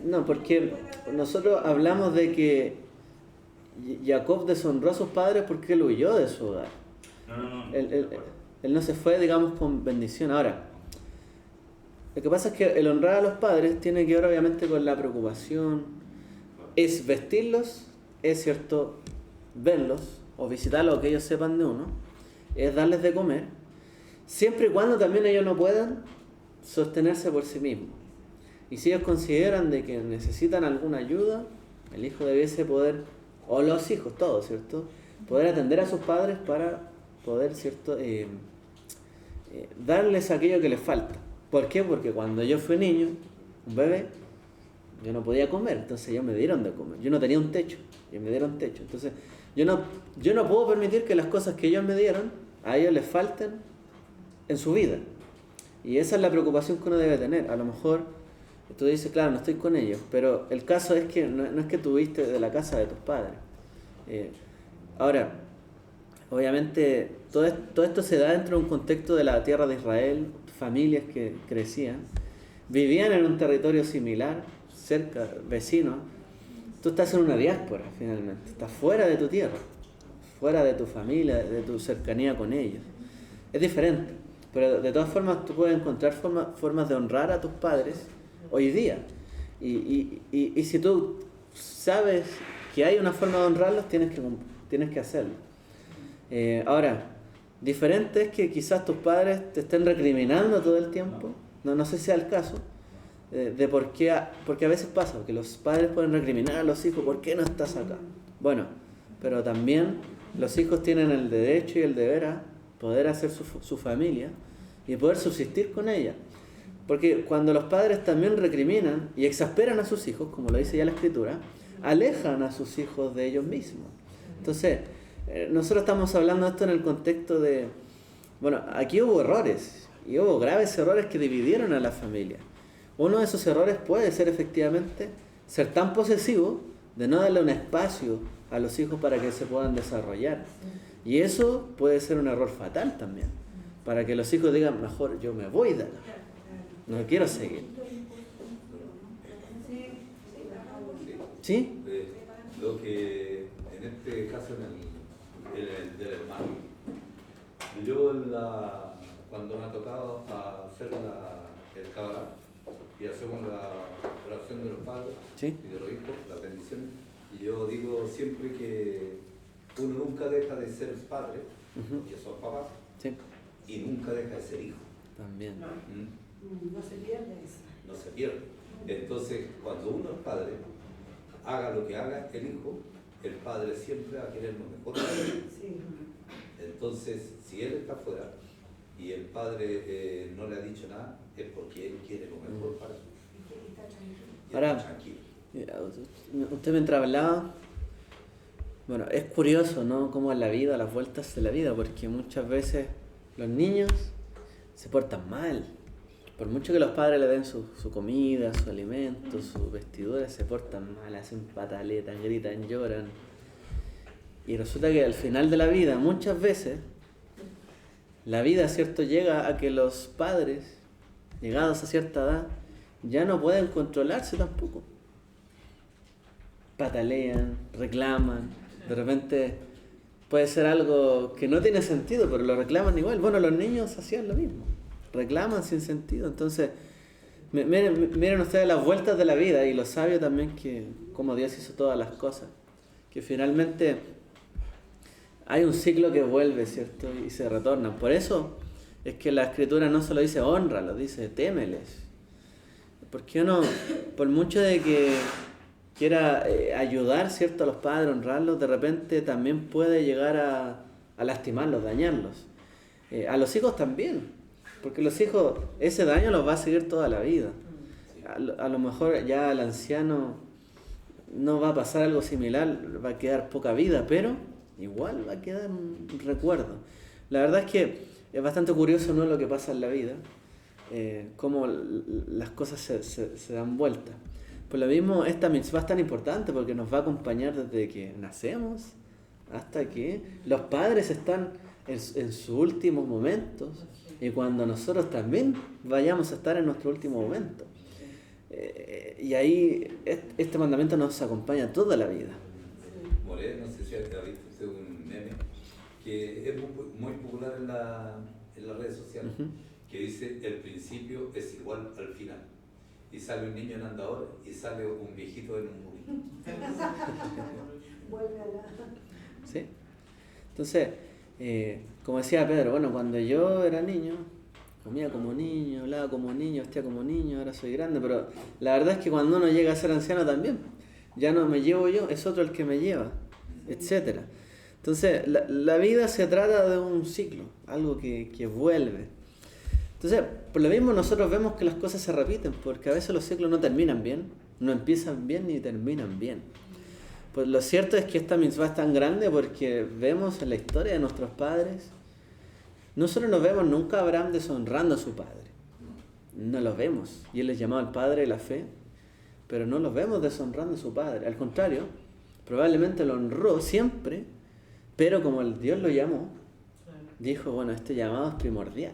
No, porque nosotros hablamos de que Jacob deshonró a sus padres porque él huyó de su hogar. No. Él no se fue, digamos, con bendición. Ahora, lo que pasa es que el honrar a los padres tiene que ver obviamente con la preocupación. Es vestirlos, es cierto, verlos o visitarlos o que ellos sepan de uno. Es darles de comer, siempre y cuando también ellos no puedan sostenerse por sí mismos. Y si ellos consideran de que necesitan alguna ayuda, el hijo debiese poder, o los hijos, todos, ¿cierto?, poder atender a sus padres para poder, ¿cierto?, darles aquello que les falta. ¿Por qué? Porque cuando yo fui niño, un bebé, yo no podía comer, entonces ellos me dieron de comer. Yo no tenía un techo, ellos me dieron techo. Entonces yo no puedo permitir que las cosas que ellos me dieron a ellos les falten en su vida. Y esa es la preocupación que uno debe tener. A lo mejor tú dices, claro, no estoy con ellos, pero el caso es que no es que tuviste de la casa de tus padres. Ahora, obviamente todo esto se da dentro de un contexto de la tierra de Israel, familias que crecían, vivían en un territorio similar, cerca, vecinos. Tú estás en una diáspora finalmente, estás fuera de tu tierra, fuera de tu familia, de tu cercanía con ellos. Es diferente, pero de todas formas tú puedes encontrar formas de honrar a tus padres hoy día. Y si tú sabes que hay una forma de honrarlos, tienes que hacerlo. Ahora, diferente es que quizás tus padres te estén recriminando todo el tiempo, no sé si sea el caso, de porque a veces pasa, que los padres pueden recriminar a los hijos, ¿por qué no estás acá? Bueno, pero también los hijos tienen el derecho y el deber a poder hacer su familia y poder subsistir con ella. Porque cuando los padres también recriminan y exasperan a sus hijos, como lo dice ya la Escritura, alejan a sus hijos de ellos mismos. Entonces, nosotros estamos hablando de esto en el contexto de Bueno, aquí hubo errores, y hubo graves errores que dividieron a la familia. Uno de esos errores puede ser efectivamente ser tan posesivo de no darle un espacio a los hijos para que se puedan desarrollar. Y eso puede ser un error fatal también, para que los hijos digan, mejor yo me voy de acá, no quiero seguir. ¿Sí? Lo que en este caso en el del hermano, yo cuando me ha tocado hacer el cabra y hacemos la oración de los padres ¿Sí? y de los hijos, las bendiciones, y yo digo siempre que uno nunca deja de ser padre, porque son papás, Sí. y nunca deja de ser hijo. También. No se pierde eso. No se pierde. Entonces, cuando uno es padre, haga lo que haga el hijo, el padre siempre va a querer lo mejor para él. Sí. Entonces, si él está fuera y el padre no le ha dicho nada, es porque él quiere lo mejor para su hijo. Y Ahora, está tranquilo. Usted mientras hablaba, bueno, es curioso, ¿no? Cómo en la vida, las vueltas de la vida, porque muchas veces los niños se portan mal. Por mucho que los padres le den su comida, su alimento, su vestidura, se portan mal, hacen pataletas, gritan, lloran. Y resulta que al final de la vida, muchas veces, la vida, ¿cierto?, llega a que los padres, llegados a cierta edad, ya no pueden controlarse tampoco. Patalean, reclaman, de repente puede ser algo que no tiene sentido, pero lo reclaman igual. Bueno, los niños hacían lo mismo, reclaman sin sentido. Entonces, miren ustedes las vueltas de la vida y lo sabio también que como Dios hizo todas las cosas, que finalmente hay un ciclo que vuelve, ¿cierto? Y se retornan. Por eso es que la Escritura no solo dice honra, lo dice témeles. Porque uno, por mucho de que quiera ayudar, ¿cierto?, a los padres, honrarlos, de repente también puede llegar a lastimarlos, dañarlos. A los hijos también, porque los hijos, ese daño los va a seguir toda la vida. A lo mejor ya al anciano no va a pasar algo similar, va a quedar poca vida, pero igual va a quedar un recuerdo. La verdad es que es bastante curioso, ¿no?, lo que pasa en la vida, cómo las cosas se dan vuelta. Por lo mismo, esta mitzvah es tan importante porque nos va a acompañar desde que nacemos hasta que los padres están en sus últimos momentos y cuando nosotros también vayamos a estar en nuestro último momento. Y ahí este mandamiento nos acompaña toda la vida. More, no sé si ha visto usted un meme que es muy popular en las redes sociales, que dice el principio es igual al final. Y sale un niño en andador y sale un viejito en un burrito. Vuelve a la... ¿Sí? Entonces, como decía Pedro, bueno, cuando yo era niño, comía como niño, hablaba como niño, vestía como niño, ahora soy grande, pero la verdad es que cuando uno llega a ser anciano también, ya no me llevo yo, es otro el que me lleva, etc. Entonces, la vida se trata de un ciclo, algo que vuelve. Entonces, por lo mismo nosotros vemos que las cosas se repiten, porque a veces los ciclos no terminan bien, no empiezan bien ni terminan bien. Pues lo cierto es que esta mitzvah es tan grande porque vemos en la historia de nuestros padres, nosotros no vemos nunca a Abraham deshonrando a su padre, no lo vemos, y él les llamaba el padre de la fe, pero no lo vemos deshonrando a su padre, al contrario, probablemente lo honró siempre, pero como el Dios lo llamó, dijo, bueno, este llamado es primordial,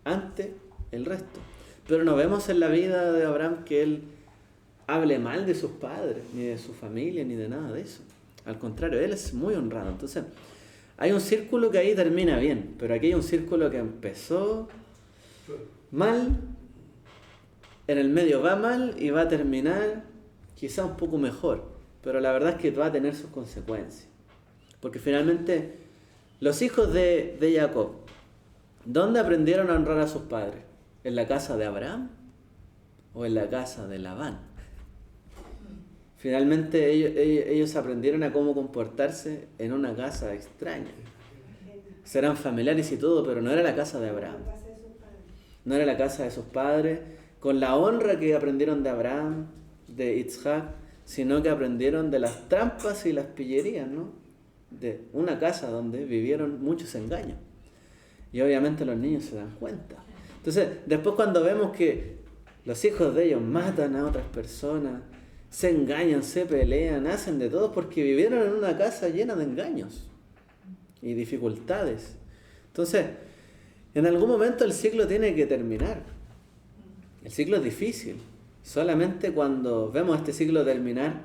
ante el resto. Pero no vemos en la vida de Abraham que él hable mal de sus padres, ni de su familia, ni de nada de eso. Al contrario, él es muy honrado. Entonces, hay un círculo que ahí termina bien, pero aquí hay un círculo que empezó mal, en el medio va mal y va a terminar quizá un poco mejor, pero la verdad es que va a tener sus consecuencias. Porque finalmente, los hijos de Jacob, ¿dónde aprendieron a honrar a sus padres? ¿En la casa de Abraham o en la casa de Labán? Finalmente ellos aprendieron a cómo comportarse en una casa extraña. Serán familiares y todo, pero no era la casa de Abraham. No era la casa de sus padres, con la honra que aprendieron de Abraham, de Isaac, sino que aprendieron de las trampas y las pillerías, ¿no?, de una casa donde vivieron muchos engaños. Y obviamente los niños se dan cuenta. Entonces, después cuando vemos que los hijos de ellos matan a otras personas, se engañan, se pelean, hacen de todo porque vivieron en una casa llena de engaños y dificultades. Entonces, en algún momento el ciclo tiene que terminar. El ciclo es difícil. Solamente cuando vemos este ciclo terminar,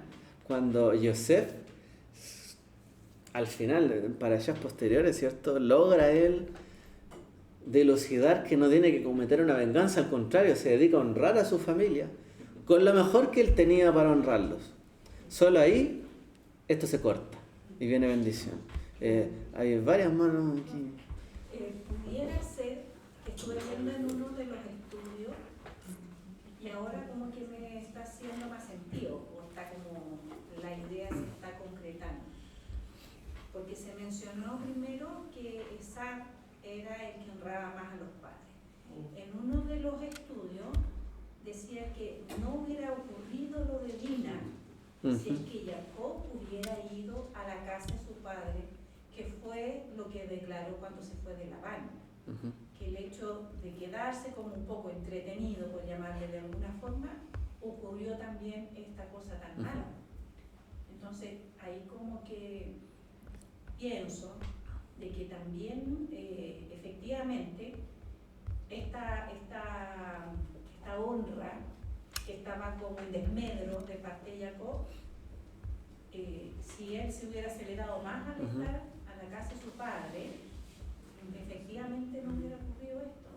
cuando Yosef, al final, en parashas posteriores, ¿cierto?, logra él dilucidar que no tiene que cometer una venganza, al contrario, se dedica a honrar a su familia con lo mejor que él tenía para honrarlos. Solo ahí esto se corta y viene bendición. Hay varias manos aquí. Pudiera ser, estuve viendo en uno de los estudios y ahora como que me está haciendo más sentido, o está como la idea se está concretando. Porque se mencionó primero que Esaf era el que honraba más a los padres. En uno de los estudios decía que no hubiera ocurrido lo de Dina si es que Jacob hubiera ido a la casa de su padre, que fue lo que declaró cuando se fue de Labán. Que el hecho de quedarse como un poco entretenido, por llamarle de alguna forma, ocurrió también esta cosa tan mala. Entonces, ahí como que pienso de que también efectivamente esta honra que estaba como en desmedro de parte de Jacob, si él se hubiera acelerado más al estar a la casa de su padre, efectivamente no hubiera ocurrido esto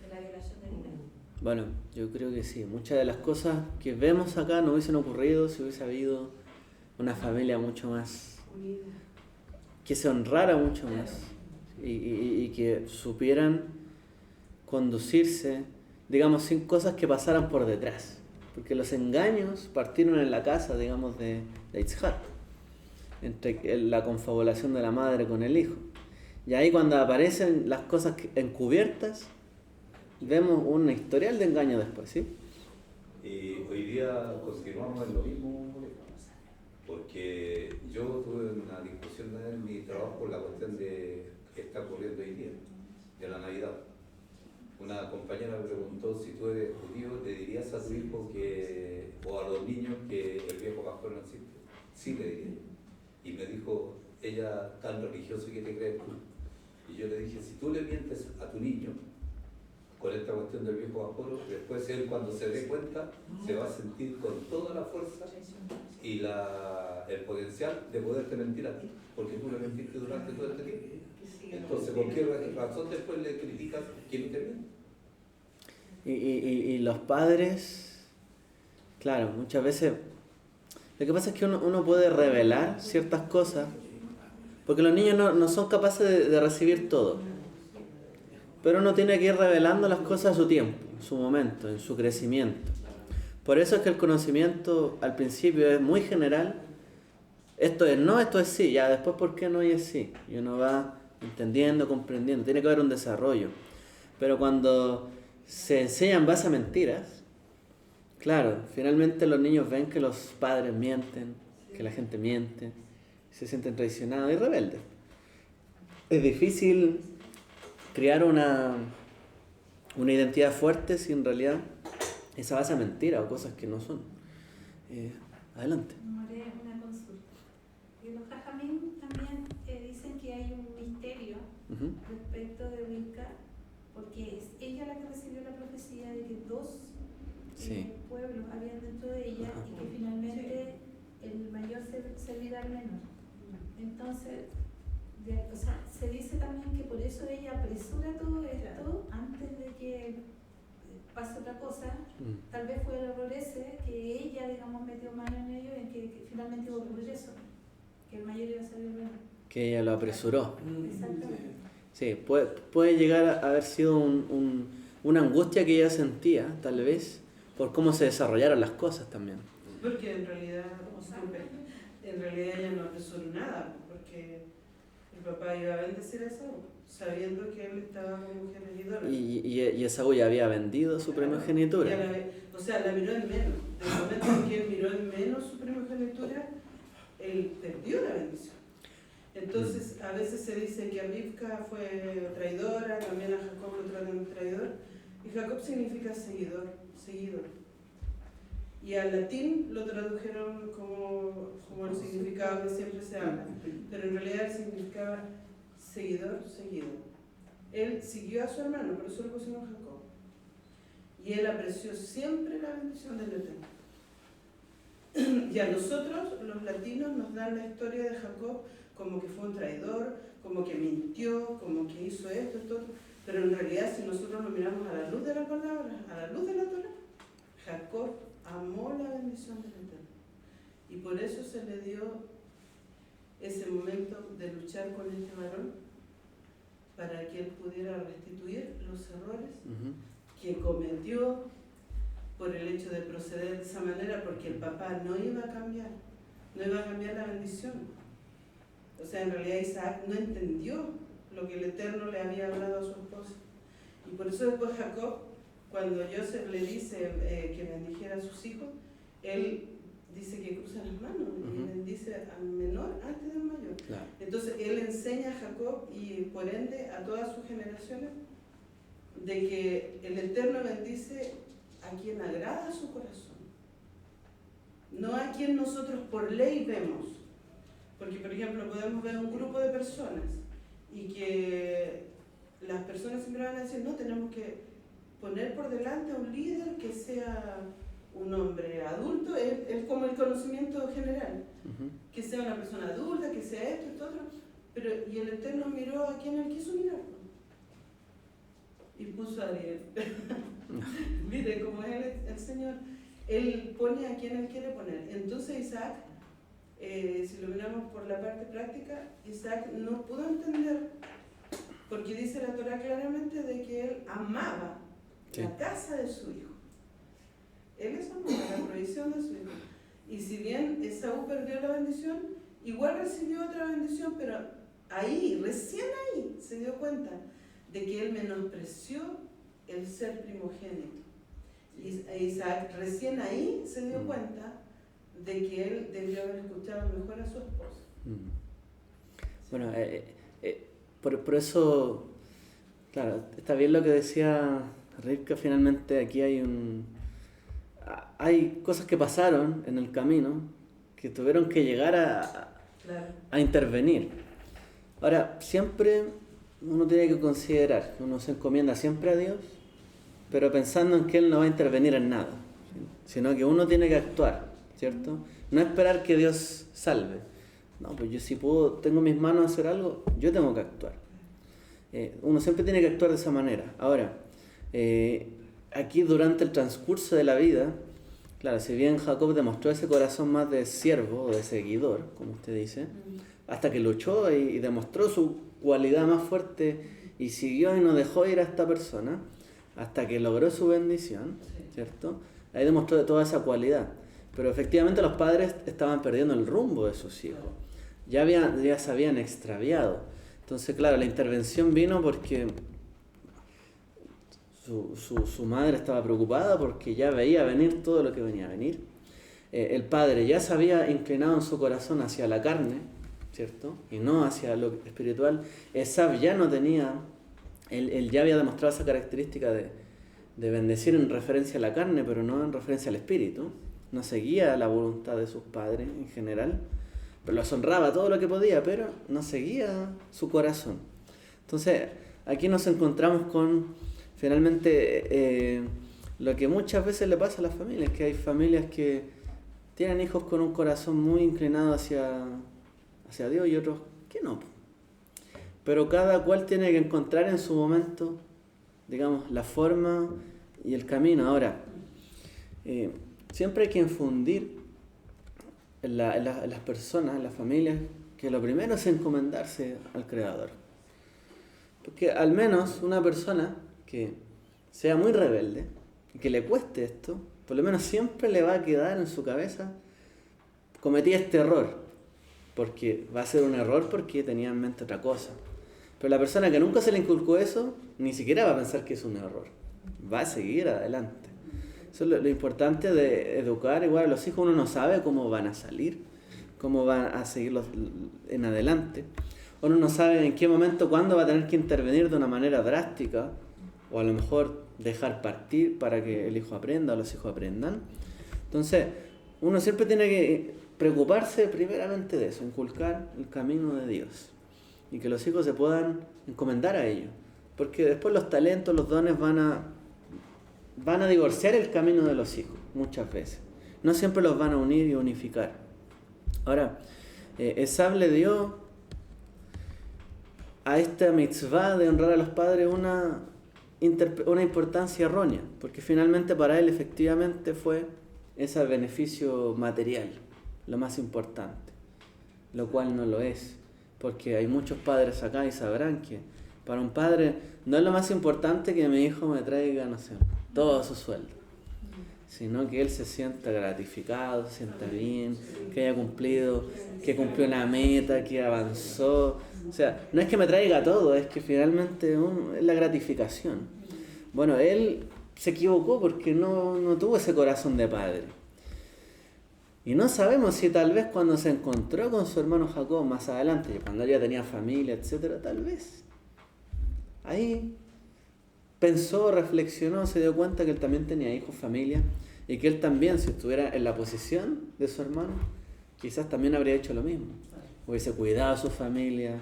de la violación de Dina. Bueno, yo creo que sí. Muchas de las cosas que vemos acá no hubiesen ocurrido si hubiese habido una familia mucho más, que se honrara mucho más y que supieran conducirse, digamos, sin cosas que pasaran por detrás. Porque los engaños partieron en la casa, digamos, de Yitzhak, entre la confabulación de la madre con el hijo. Y ahí cuando aparecen las cosas encubiertas, vemos un historial de engaño después, ¿sí? Y hoy día continuamos en lo mismo, porque yo tuve una discusión en mi trabajo por la cuestión de que está ocurriendo hoy día, de la Navidad. Una compañera me preguntó: si tú eres judío, ¿le dirías a tu hijo que, o a los niños que el viejo Pascual no existe? Sí, le diría. Y me dijo ella: tan religioso que te crees tú. Y yo le dije: si tú le mientes a tu niño con esta cuestión del viejo Pascual, después él, cuando se dé cuenta, se va a sentir con toda la fuerza y el potencial de poderte mentir a ti, porque tú le mentiste durante todo este tiempo. Entonces, ¿por qué razón después le criticas quién te miente? Y los padres, claro, muchas veces, lo que pasa es que uno puede revelar ciertas cosas, porque los niños no son capaces de recibir todo. Pero uno tiene que ir revelando las cosas a su tiempo, en su momento, en su crecimiento. Por eso es que el conocimiento al principio es muy general. Esto es no, esto es sí, ya después ¿por qué no y es sí? Y uno va entendiendo, comprendiendo, tiene que haber un desarrollo. Pero cuando se enseña en base a mentiras, claro, finalmente los niños ven que los padres mienten, que la gente miente, se sienten traicionados y rebeldes. Es difícil crear una identidad fuerte si en realidad esa base a mentira o cosas que no son. Adelante. Haré una consulta. Y los jajamín también dicen que hay un misterio respecto de Milca, porque es ella la que recibió la profecía de que dos pueblos habían dentro de ella y que finalmente el mayor servirá al menor. Entonces, se dice también que por eso ella apresura todo esto antes de que pase otra cosa. Tal vez fue el error ese, que ella, digamos, metió mano en ello, en que finalmente iba a ocurrir eso, que el mayor iba a salir menor. Que ella lo apresuró. Exactamente. Sí, puede llegar a haber sido una angustia que ella sentía, tal vez, por cómo se desarrollaron las cosas también. Porque en realidad ella no apresuró nada, porque el papá iba a bendecir a Esaú, sabiendo que él estaba como generitor. Y Esaú ya había vendido su primogenitura. La miró en menos. Desde el momento en que él miró en menos su primogenitura, él perdió la bendición. Entonces, a veces se dice que Rivka fue traidora, también a Jacob lo tratan de traidor, y Jacob significa seguidor. Y al latín lo tradujeron como el significado que siempre se habla, pero en realidad significaba seguidor. Él siguió a su hermano, por eso lo pusimos Jacob. Y él apreció siempre la bendición del Eterno. Y a nosotros, los latinos, nos dan la historia de Jacob como que fue un traidor, como que mintió, como que hizo esto, pero en realidad si nosotros lo miramos a la luz de la palabra, a la luz de la Torá, Jacob amó la bendición del Eterno. Y por eso se le dio ese momento de luchar con este varón para que él pudiera restituir los errores que cometió por el hecho de proceder de esa manera, porque el papá no iba a cambiar la bendición. O sea, en realidad Isaac no entendió lo que el Eterno le había hablado a su esposa. Y por eso después Jacob, cuando Joseph le dice que bendijera a sus hijos, él dice que cruza las manos y bendice al menor antes del mayor. Claro. Entonces él enseña a Jacob y por ende a todas sus generaciones de que el Eterno bendice a quien agrada a su corazón, no a quien nosotros por ley vemos. Porque, por ejemplo, podemos ver un grupo de personas y que las personas siempre van a decir, no, tenemos que poner por delante a un líder que sea un hombre adulto, es como el conocimiento general, que sea una persona adulta, que sea esto, otro, pero y el Eterno miró a quien él quiso mirar y puso a Ariel. Mire cómo es el Señor, él pone a quien él quiere poner. Entonces Isaac, si lo miramos por la parte práctica, Isaac no pudo entender, porque dice la Torá claramente de que él amaba la casa de su hijo. Él es amor, la provisión de su hijo. Y si bien Esaú perdió la bendición, igual recibió otra bendición, pero recién ahí, se dio cuenta de que él menospreció el ser primogénito. Y Isaac recién ahí se dio cuenta de que él debió haber escuchado mejor a su esposa. Bueno, por eso, claro, está bien lo que decía Rivka. Finalmente aquí hay cosas que pasaron en el camino que tuvieron que llegar a intervenir. Ahora, siempre uno tiene que considerar, uno se encomienda siempre a Dios, pero pensando en que Él no va a intervenir en nada, sino que uno tiene que actuar, ¿cierto? No esperar que Dios salve. No, pues yo si puedo, tengo mis manos a hacer algo, yo tengo que actuar. Uno siempre tiene que actuar de esa manera. Ahora, aquí durante el transcurso de la vida, claro, si bien Jacob demostró ese corazón más de siervo o de seguidor, como usted dice, hasta que luchó y demostró su cualidad más fuerte y siguió y no dejó ir a esta persona, hasta que logró su bendición, ¿cierto? Ahí demostró toda esa cualidad. Pero efectivamente los padres estaban perdiendo el rumbo de sus hijos. Ya se habían extraviado. Entonces, claro, la intervención vino porque su madre estaba preocupada porque ya veía venir todo lo que venía a venir. El padre ya se había inclinado en su corazón hacia la carne, ¿cierto? Y no hacia lo espiritual. Esab ya no tenía, él ya había demostrado esa característica de bendecir en referencia a la carne, pero no en referencia al espíritu. No seguía la voluntad de sus padres en general, pero los honraba todo lo que podía, pero no seguía su corazón. Entonces, aquí nos encontramos con, finalmente, lo que muchas veces le pasa a las familias, que hay familias que tienen hijos con un corazón muy inclinado hacia Dios y otros que no. Pero cada cual tiene que encontrar en su momento, digamos, la forma y el camino. Ahora, siempre hay que infundir en las personas, en las familias, que lo primero es encomendarse al Creador. Porque al menos una persona que sea muy rebelde y que le cueste esto, por lo menos siempre le va a quedar en su cabeza, cometí este error, porque va a ser un error porque tenía en mente otra cosa. Pero la persona que nunca se le inculcó eso, ni siquiera va a pensar que es un error, va a seguir adelante. Eso es lo importante de educar. Igual a los hijos uno no sabe cómo van a salir, cómo va a seguir en adelante. Uno no sabe en qué momento, cuándo va a tener que intervenir de una manera drástica, o a lo mejor dejar partir para que el hijo aprenda o los hijos aprendan. Entonces, uno siempre tiene que preocuparse primeramente de eso, inculcar el camino de Dios y que los hijos se puedan encomendar a ello, porque después los talentos, los dones van a divorciar el camino de los hijos muchas veces, no siempre los van a unir y unificar. Ahora, Esab le dio a esta mitzvah de honrar a los padres una importancia errónea, porque finalmente para él efectivamente fue ese beneficio material lo más importante, lo cual no lo es, porque hay muchos padres acá y sabrán que para un padre no es lo más importante que mi hijo me traiga, no sé, todo su sueldo, sino que él se sienta gratificado, se sienta bien, que haya cumplido, que cumplió una meta, que avanzó. O sea, no es que me traiga todo, es que finalmente es la gratificación. Bueno, él se equivocó porque no tuvo ese corazón de padre. Y no sabemos si tal vez cuando se encontró con su hermano Jacob más adelante, cuando él ya tenía familia, etcétera, tal vez ahí pensó, reflexionó, se dio cuenta que él también tenía hijos, familia, y que él también, si estuviera en la posición de su hermano, quizás también habría hecho lo mismo. Hubiese cuidado a su familia,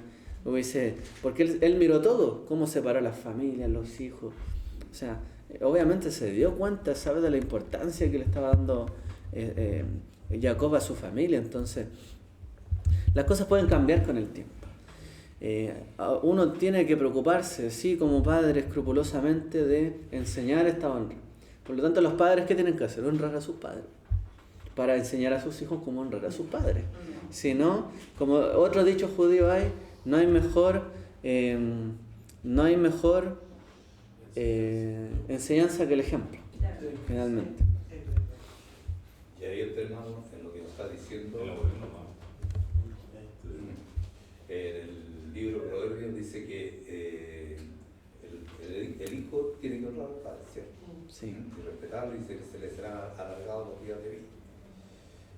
porque él miró todo, cómo separó las familias, los hijos. O sea, obviamente se dio cuenta, sabe de la importancia que le estaba dando Jacob a su familia. Entonces, las cosas pueden cambiar con el tiempo. Uno tiene que preocuparse, sí, como padre, escrupulosamente de enseñar esta honra. Por lo tanto, los padres, ¿qué tienen que hacer? Honrar a sus padres, para enseñar a sus hijos cómo honrar a sus padres. Si no, como otro dicho judío hay, no hay mejor enseñanza que el ejemplo, finalmente. Y ahí entramos en lo que nos está diciendo. En el libro Proverbios dice que el hijo tiene que honrar al padre, ¿cierto? Sí. Y respetarlo, y dice que se le será alargado los días de vida.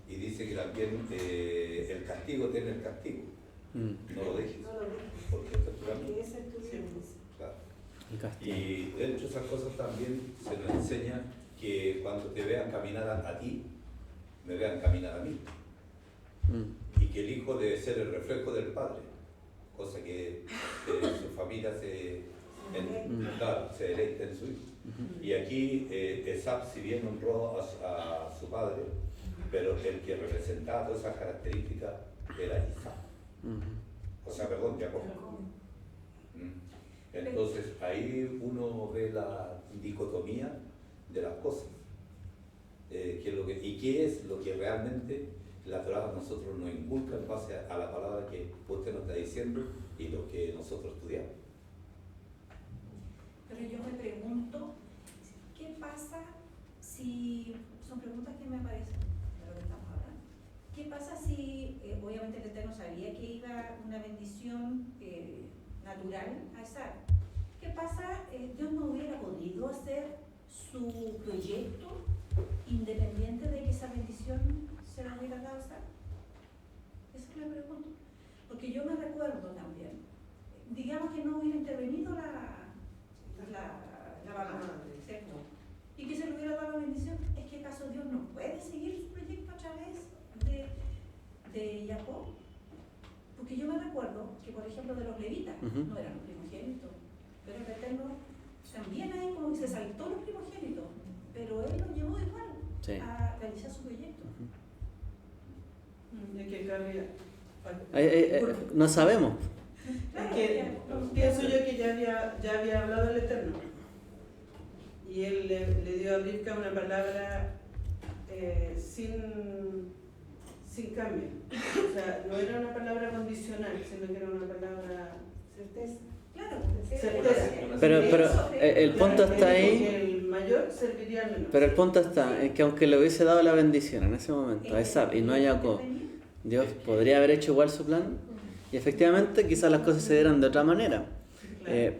Y dice que también el castigo tiene el castigo. No lo dejes. Porque esto es tu camino. Claro. El castigo. Y dentro de esas cosas también se nos enseña que cuando te vean caminar a ti, me vean caminar a mí. Y que el hijo debe ser el reflejo del padre, cosa que su familia se deleite en su hijo. Y aquí Esab, si bien honró a su padre, pero el que representaba todas esas características era Isaac. O sea, perdón, Jacob. Entonces ahí uno ve la dicotomía de las cosas. ¿Y qué es lo que realmente la Torá a nosotros nos inculca en base a la palabra que usted nos está diciendo y lo que nosotros estudiamos? Pero yo me pregunto, ¿qué pasa si, son preguntas que me aparecen de lo que estamos hablando, qué pasa si, obviamente el Eterno sabía que iba una bendición natural a Esab? ¿Qué pasa? Dios no hubiera podido hacer su proyecto independiente de que esa bendición se la hubiera dado a Esab. Esa es la pregunta. Porque yo me recuerdo también, digamos que no hubiera intervenido la mamá, ¿cierto? Y que se le hubiera dado la bendición. ¿Es que acaso Dios no puede seguir su proyecto a través de Jacob? Porque yo me recuerdo que, por ejemplo, de los levitas, no eran los primogénitos, pero el Eterno también ahí como que se saltó los primogénitos, pero él los llevó igual a realizar su proyecto. Es que cambia. No sabemos. Es que pienso yo que ya había hablado el Eterno. Y él le dio a Rivka una palabra sin cambio. O sea, no era una palabra condicional, sino que era una palabra certeza. Claro, certeza. Pero el punto está ahí. El mayor serviría al menor. Pero el punto está en que aunque le hubiese dado la bendición en ese momento a Esab y no a Jacob, Dios podría haber hecho igual su plan. Y efectivamente quizás las cosas se dieran de otra manera.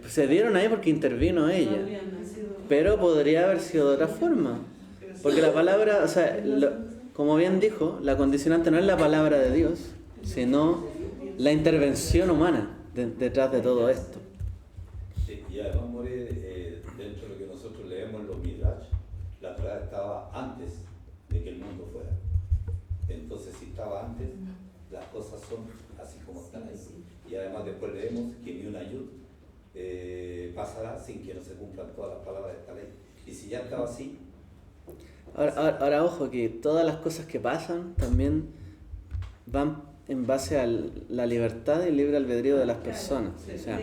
Se dieron ahí porque intervino ella. Pero podría haber sido de otra forma. Porque la palabra, o sea, como bien dijo, la condicionante no es la palabra de Dios, sino la intervención humana detrás de todo esto. Sí, y además, More, dentro de lo que nosotros leemos en los Midrash, la Torá estaba antes de que el mundo fuera. Entonces, si estaba antes, las cosas son así como están ahí. Y además después leemos que ni una ayud pasará sin que no se cumplan todas las palabras de esta ley. Y si ya estaba así... Ahora, ojo, que todas las cosas que pasan también van en base a la libertad y el libre albedrío de las personas. O sea,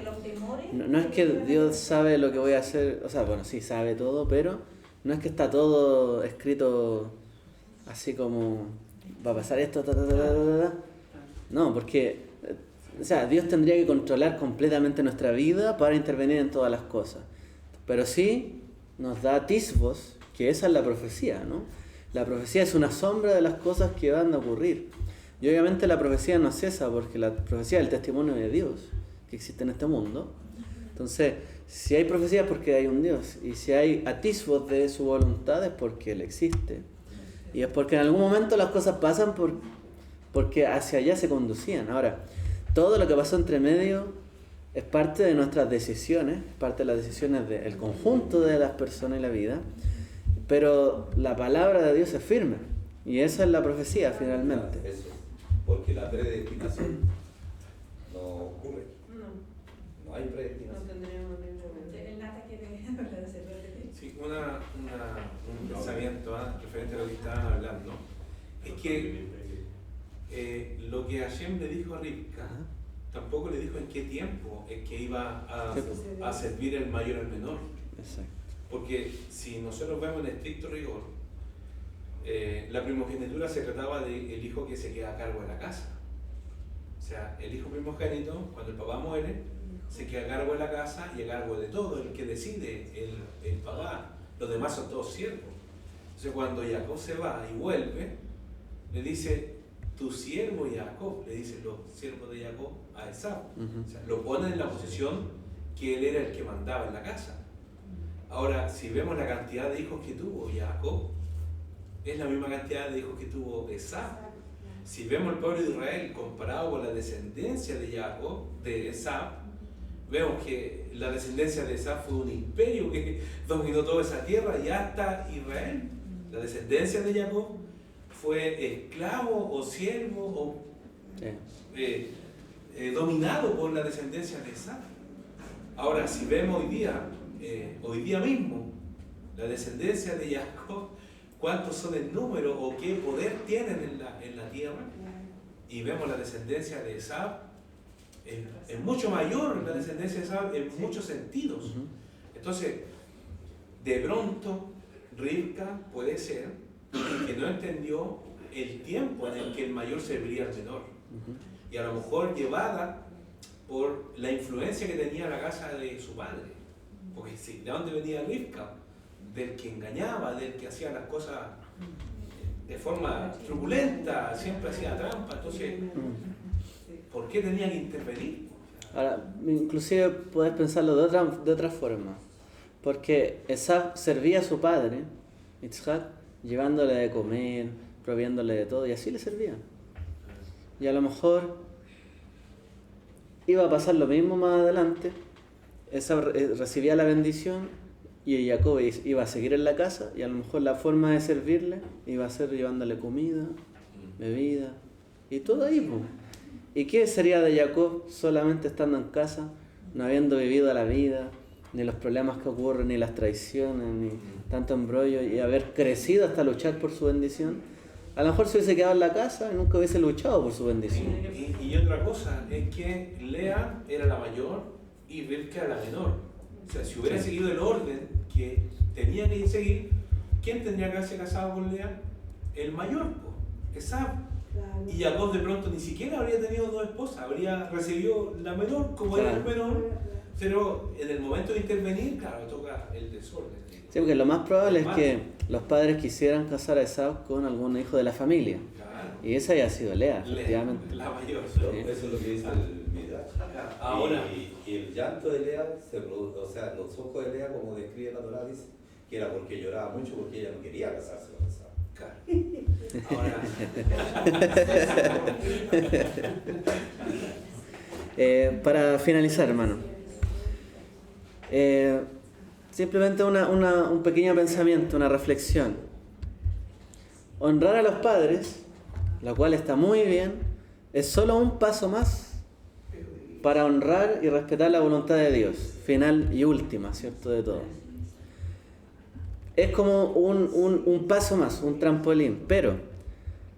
no es que Dios sabe lo que voy a hacer, o sea, bueno, sí sabe todo, pero no es que está todo escrito así como va a pasar esto, No, porque o sea, Dios tendría que controlar completamente nuestra vida para intervenir en todas las cosas. Pero sí nos da atisbos, que esa es la profecía, ¿no? La profecía es una sombra de las cosas que van a ocurrir. Y obviamente la profecía no cesa, porque la profecía es el testimonio de Dios que existe en este mundo. Entonces, si hay profecía es porque hay un Dios. Y si hay atisbos de su voluntad es porque Él existe. Y es porque en algún momento las cosas pasan porque hacia allá se conducían. Ahora, todo lo que pasó entre medio es parte de nuestras decisiones, parte de las decisiones del conjunto de las personas y la vida. Pero la palabra de Dios es firme. Y esa es la profecía finalmente. Eso, porque la predestinación no ocurre. No hay predestinación. No tendríamos libremente. El Nata quiere hablar de ese proyecto. Sí, un pensamiento referente a lo que estaban hablando. Es que lo que Hashem le dijo a Rivka, tampoco le dijo en qué tiempo es que iba a servir el mayor al menor. Exacto. Porque si nosotros vemos en estricto rigor, la primogenitura se trataba del hijo que se queda a cargo de la casa. O sea, el hijo primogénito, cuando el papá muere, se queda a cargo de la casa y a cargo de todo, el que decide, el papá. Los demás son todos siervos. Entonces cuando Jacob se va y vuelve, le dice, tu siervo Jacob, le dicen los siervos de Jacob a Esaú. O sea, lo ponen en la posición que él era el que mandaba en la casa. Ahora, si vemos la cantidad de hijos que tuvo Jacob, es la misma cantidad de hijos que tuvo Esaú. Si vemos el pueblo de Israel comparado con la descendencia de Jacob, de Esaú, vemos que la descendencia de Esaú fue un imperio que dominó toda esa tierra y hasta Israel. La descendencia de Jacob fue esclavo o siervo o dominado por la descendencia de Esaú. Ahora, si vemos hoy día mismo, la descendencia de Jacob, cuántos son el número o qué poder tienen en la tierra, y vemos la descendencia de Esaú, es mucho mayor la descendencia de Esaú en muchos sentidos. Entonces, de pronto, Rivka puede ser que no entendió el tiempo en el que el mayor serviría al menor. Y a lo mejor llevada por la influencia que tenía la casa de su padre. Porque ¿de dónde venía Rivka? Del que engañaba, del que hacía las cosas de forma truculenta, siempre hacía trampa. Entonces, ¿por qué tenía que intervenir? Ahora, inclusive puedes pensarlo de otra forma. Porque Esaú servía a su padre, Yitzhak, llevándole de comer, proviéndole de todo, y así le servían. Y a lo mejor iba a pasar lo mismo más adelante. Esaú recibía la bendición y Jacob iba a seguir en la casa, y a lo mejor la forma de servirle iba a ser llevándole comida, bebida y todo ahí, pues. ¿Y qué sería de Jacob solamente estando en casa, no habiendo vivido la vida, ni los problemas que ocurren, ni las traiciones, ni tanto embrollo, y haber crecido hasta luchar por su bendición? A lo mejor se hubiese quedado en la casa y nunca hubiese luchado por su bendición. Y otra cosa es que Lea era la mayor y Rivka era la menor. O sea, si hubiera seguido el orden que tenía que seguir, ¿quién tendría que haberse casado con Lea? El mayor, Esaú. Y Jacob de pronto ni siquiera habría tenido dos esposas, habría recibido la menor como era el menor, pero en el momento de intervenir, claro, toca el desorden. Sí, porque lo más probable es que los padres quisieran casar a Esaú con algún hijo de la familia. Claro. Y esa haya sido Lea, efectivamente. La mayor. Eso es lo que dice el Midrash. Ahora, y el llanto de Lea se produce, o sea, los ojos de Lea, como describe la Torá, dice que era porque lloraba mucho, porque ella no quería casarse con Esaú. claro. Ahora, Para finalizar, hermano, simplemente un pequeño pensamiento, una reflexión. Honrar a los padres, lo cual está muy bien, es solo un paso más para honrar y respetar la voluntad de Dios, final y última, ¿cierto? De todo. Es como un paso más, un trampolín, pero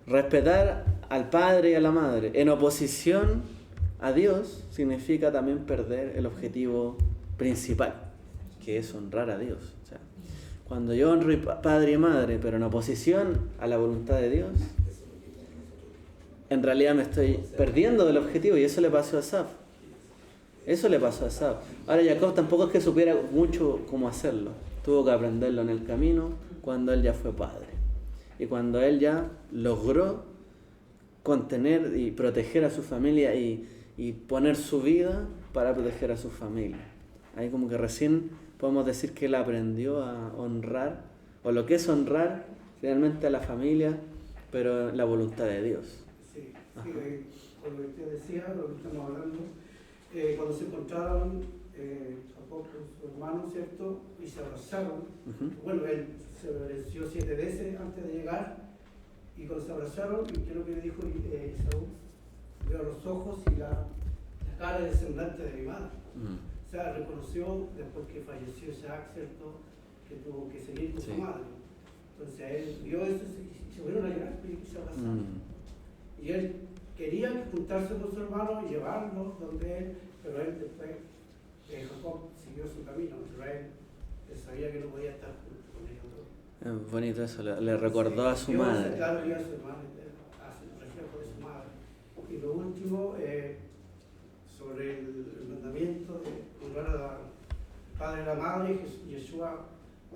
respetar al padre y a la madre en oposición a Dios significa también perder el objetivo principal, que es honrar a Dios. O sea, cuando yo honro a padre y madre, pero en oposición a la voluntad de Dios, en realidad me estoy perdiendo del objetivo, y eso le pasó a Asaf. Eso le pasó a Asaf. Ahora Jacob tampoco es que supiera mucho cómo hacerlo. Tuvo que aprenderlo en el camino cuando él ya fue padre. Y cuando él ya logró contener y proteger a su familia y poner su vida para proteger a su familia. Ahí como que recién podemos decir que él aprendió a honrar, o lo que es honrar realmente a la familia, pero la voluntad de Dios. Sí, con lo que usted decía, lo que estamos hablando, cuando se encontraron Jacob con su hermano, ¿cierto? Y se abrazaron. Bueno, él se venció 7 veces antes de llegar, y cuando se abrazaron, ¿qué es lo que le dijo Esaú? Veo los ojos y la cara del semblante de mi madre. O sea, reconoció después que falleció Isaac, ¿cierto? Que tuvo que seguir con su madre. Entonces él vio eso y se volvieron a llorar y se abrazaron. Y él quería juntarse con su hermano y llevarlo donde él, pero él después, Jacob siguió su camino. Israel sabía que no podía estar junto con ellos. Es bonito eso, le recordó a su madre. Claro, vio a su hermano, hace un reflejo de su madre. Y lo último, sobre el mandamiento de honrar al padre y la madre, Yeshua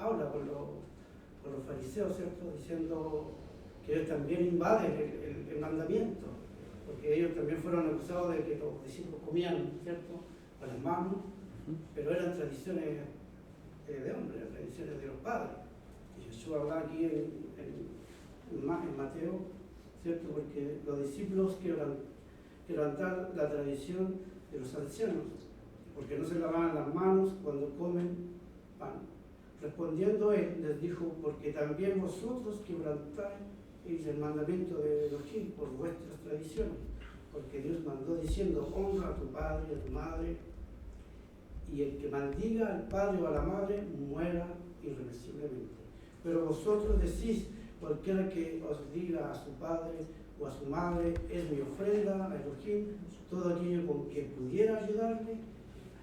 habla con los fariseos, ¿cierto? Diciendo que ellos también invaden el mandamiento, porque ellos también fueron acusados de que los discípulos comían, ¿cierto?, con las manos, pero eran tradiciones de hombres, tradiciones de los padres. Y Yeshua habla aquí en Mateo, ¿cierto?, porque los discípulos quebrantar la tradición de los ancianos, porque no se lavaban las manos cuando comen pan. Respondiendo él, les dijo, porque también vosotros quebrantáis el mandamiento de Elohim por vuestras tradiciones, porque Dios mandó diciendo, honra a tu padre y a tu madre, y el que maldiga al padre o a la madre muera irreversiblemente. Pero vosotros decís, cualquiera que os diga a su padre o a su madre, es mi ofrenda a Elohim, todo aquello con que pudiera ayudarle,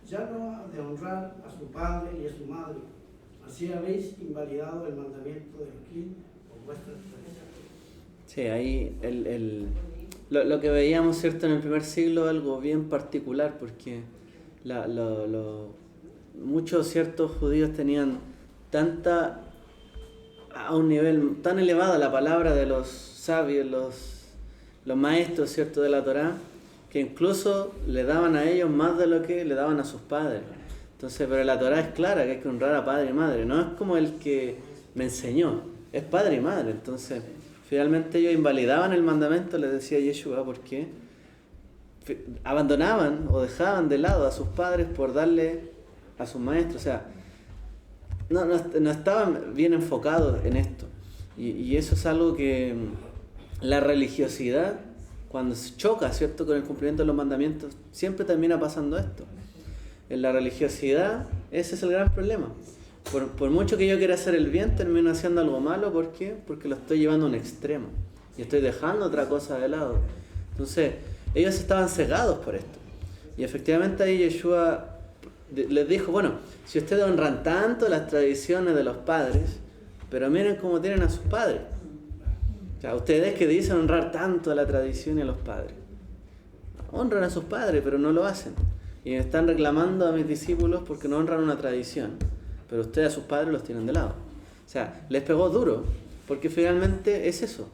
ya no ha de honrar a su padre y a su madre. Así habéis invalidado el mandamiento de Elohim por vuestras tradiciones. Sí, ahí lo que veíamos, ¿cierto?, en el primer siglo, algo bien particular, porque muchos ciertos judíos tenían a un nivel tan elevado la palabra de los sabios, los maestros, ¿cierto?, de la Torá, que incluso le daban a ellos más de lo que le daban a sus padres. Entonces, pero la Torá es clara, que hay que honrar a padre y madre, no es como el que me enseñó, es padre y madre. Entonces, finalmente ellos invalidaban el mandamento, les decía Yeshua, porque abandonaban o dejaban de lado a sus padres por darle a sus maestros. O sea, no estaban bien enfocados en esto. Y eso es algo que la religiosidad, cuando se choca, ¿cierto?, con el cumplimiento de los mandamientos, siempre termina pasando esto. En la religiosidad, ese es el gran problema. Por mucho que yo quiera hacer el bien, termino haciendo algo malo. ¿Por qué? Porque lo estoy llevando a un extremo y estoy dejando otra cosa de lado. Entonces, ellos estaban cegados por esto. Y efectivamente ahí Yeshua les dijo, bueno, si ustedes honran tanto las tradiciones de los padres, pero miren cómo tienen a sus padres. O sea, ustedes que dicen honrar tanto a la tradición y a los padres, honran a sus padres, pero no lo hacen. Y me están reclamando a mis discípulos porque no honran una tradición, pero ustedes a sus padres los tienen de lado. O sea, les pegó duro, porque finalmente es eso.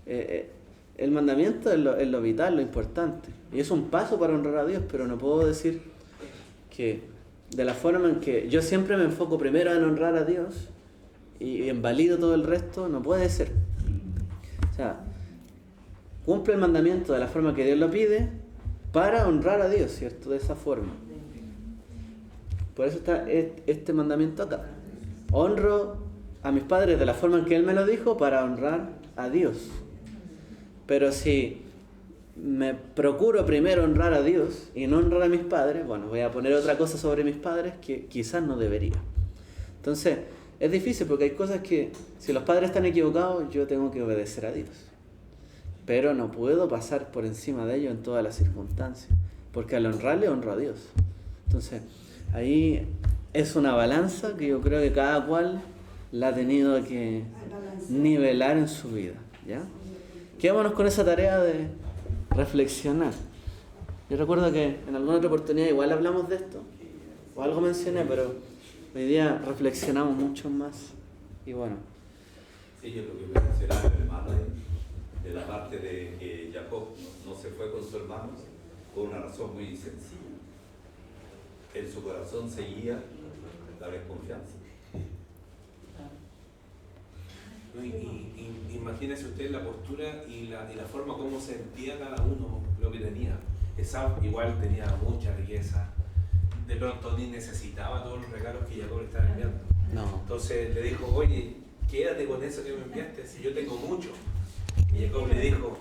El mandamiento es lo vital, lo importante. Y es un paso para honrar a Dios, pero no puedo decir que de la forma en que yo siempre me enfoco primero en honrar a Dios y invalido todo el resto, no puede ser. O O sea, cumple el mandamiento de la forma que Dios lo pide para honrar a Dios, ¿cierto? De esa forma. Por eso está este mandamiento acá. Honro a mis padres de la forma en que Él me lo dijo para honrar a Dios. Pero si me procuro primero honrar a Dios y no honrar a mis padres, bueno, voy a poner otra cosa sobre mis padres que quizás no debería. Entonces, es difícil porque hay cosas que, si los padres están equivocados, yo tengo que obedecer a Dios. Pero no puedo pasar por encima de ellos en todas las circunstancias, porque al honrarle, honro a Dios. Entonces, ahí es una balanza que yo creo que cada cual la ha tenido que nivelar en su vida, ¿ya? Quedémonos con esa tarea de reflexionar. Yo recuerdo que en alguna otra oportunidad igual hablamos de esto, o algo mencioné, pero hoy día reflexionamos mucho más. Y bueno. Sí, yo lo que mencionaba el hermano de la parte de que Jacob no se fue con su hermano por una razón muy sencilla. En su corazón seguía la desconfianza. Imagínese usted la postura y la forma como sentía cada uno lo que tenía. Esau igual tenía mucha riqueza, de pronto ni necesitaba todos los regalos que Jacob le estaba enviando. No. Entonces le dijo, oye, quédate con eso que me enviaste, si yo tengo mucho. Y Jacob le dijo,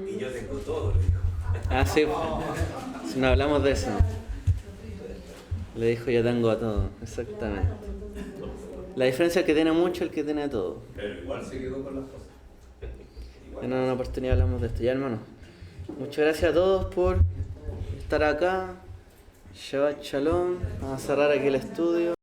y yo tengo todo, le dijo. Ah, sí, si no hablamos de eso. Le dijo, yo tengo todo, exactamente. La diferencia es que tiene mucho el que tiene todo. Pero igual se quedó con las cosas. En una oportunidad hablamos de esto. Ya, hermano, muchas gracias a todos por estar acá. Shabbat Shalom. Vamos a cerrar aquí el estudio.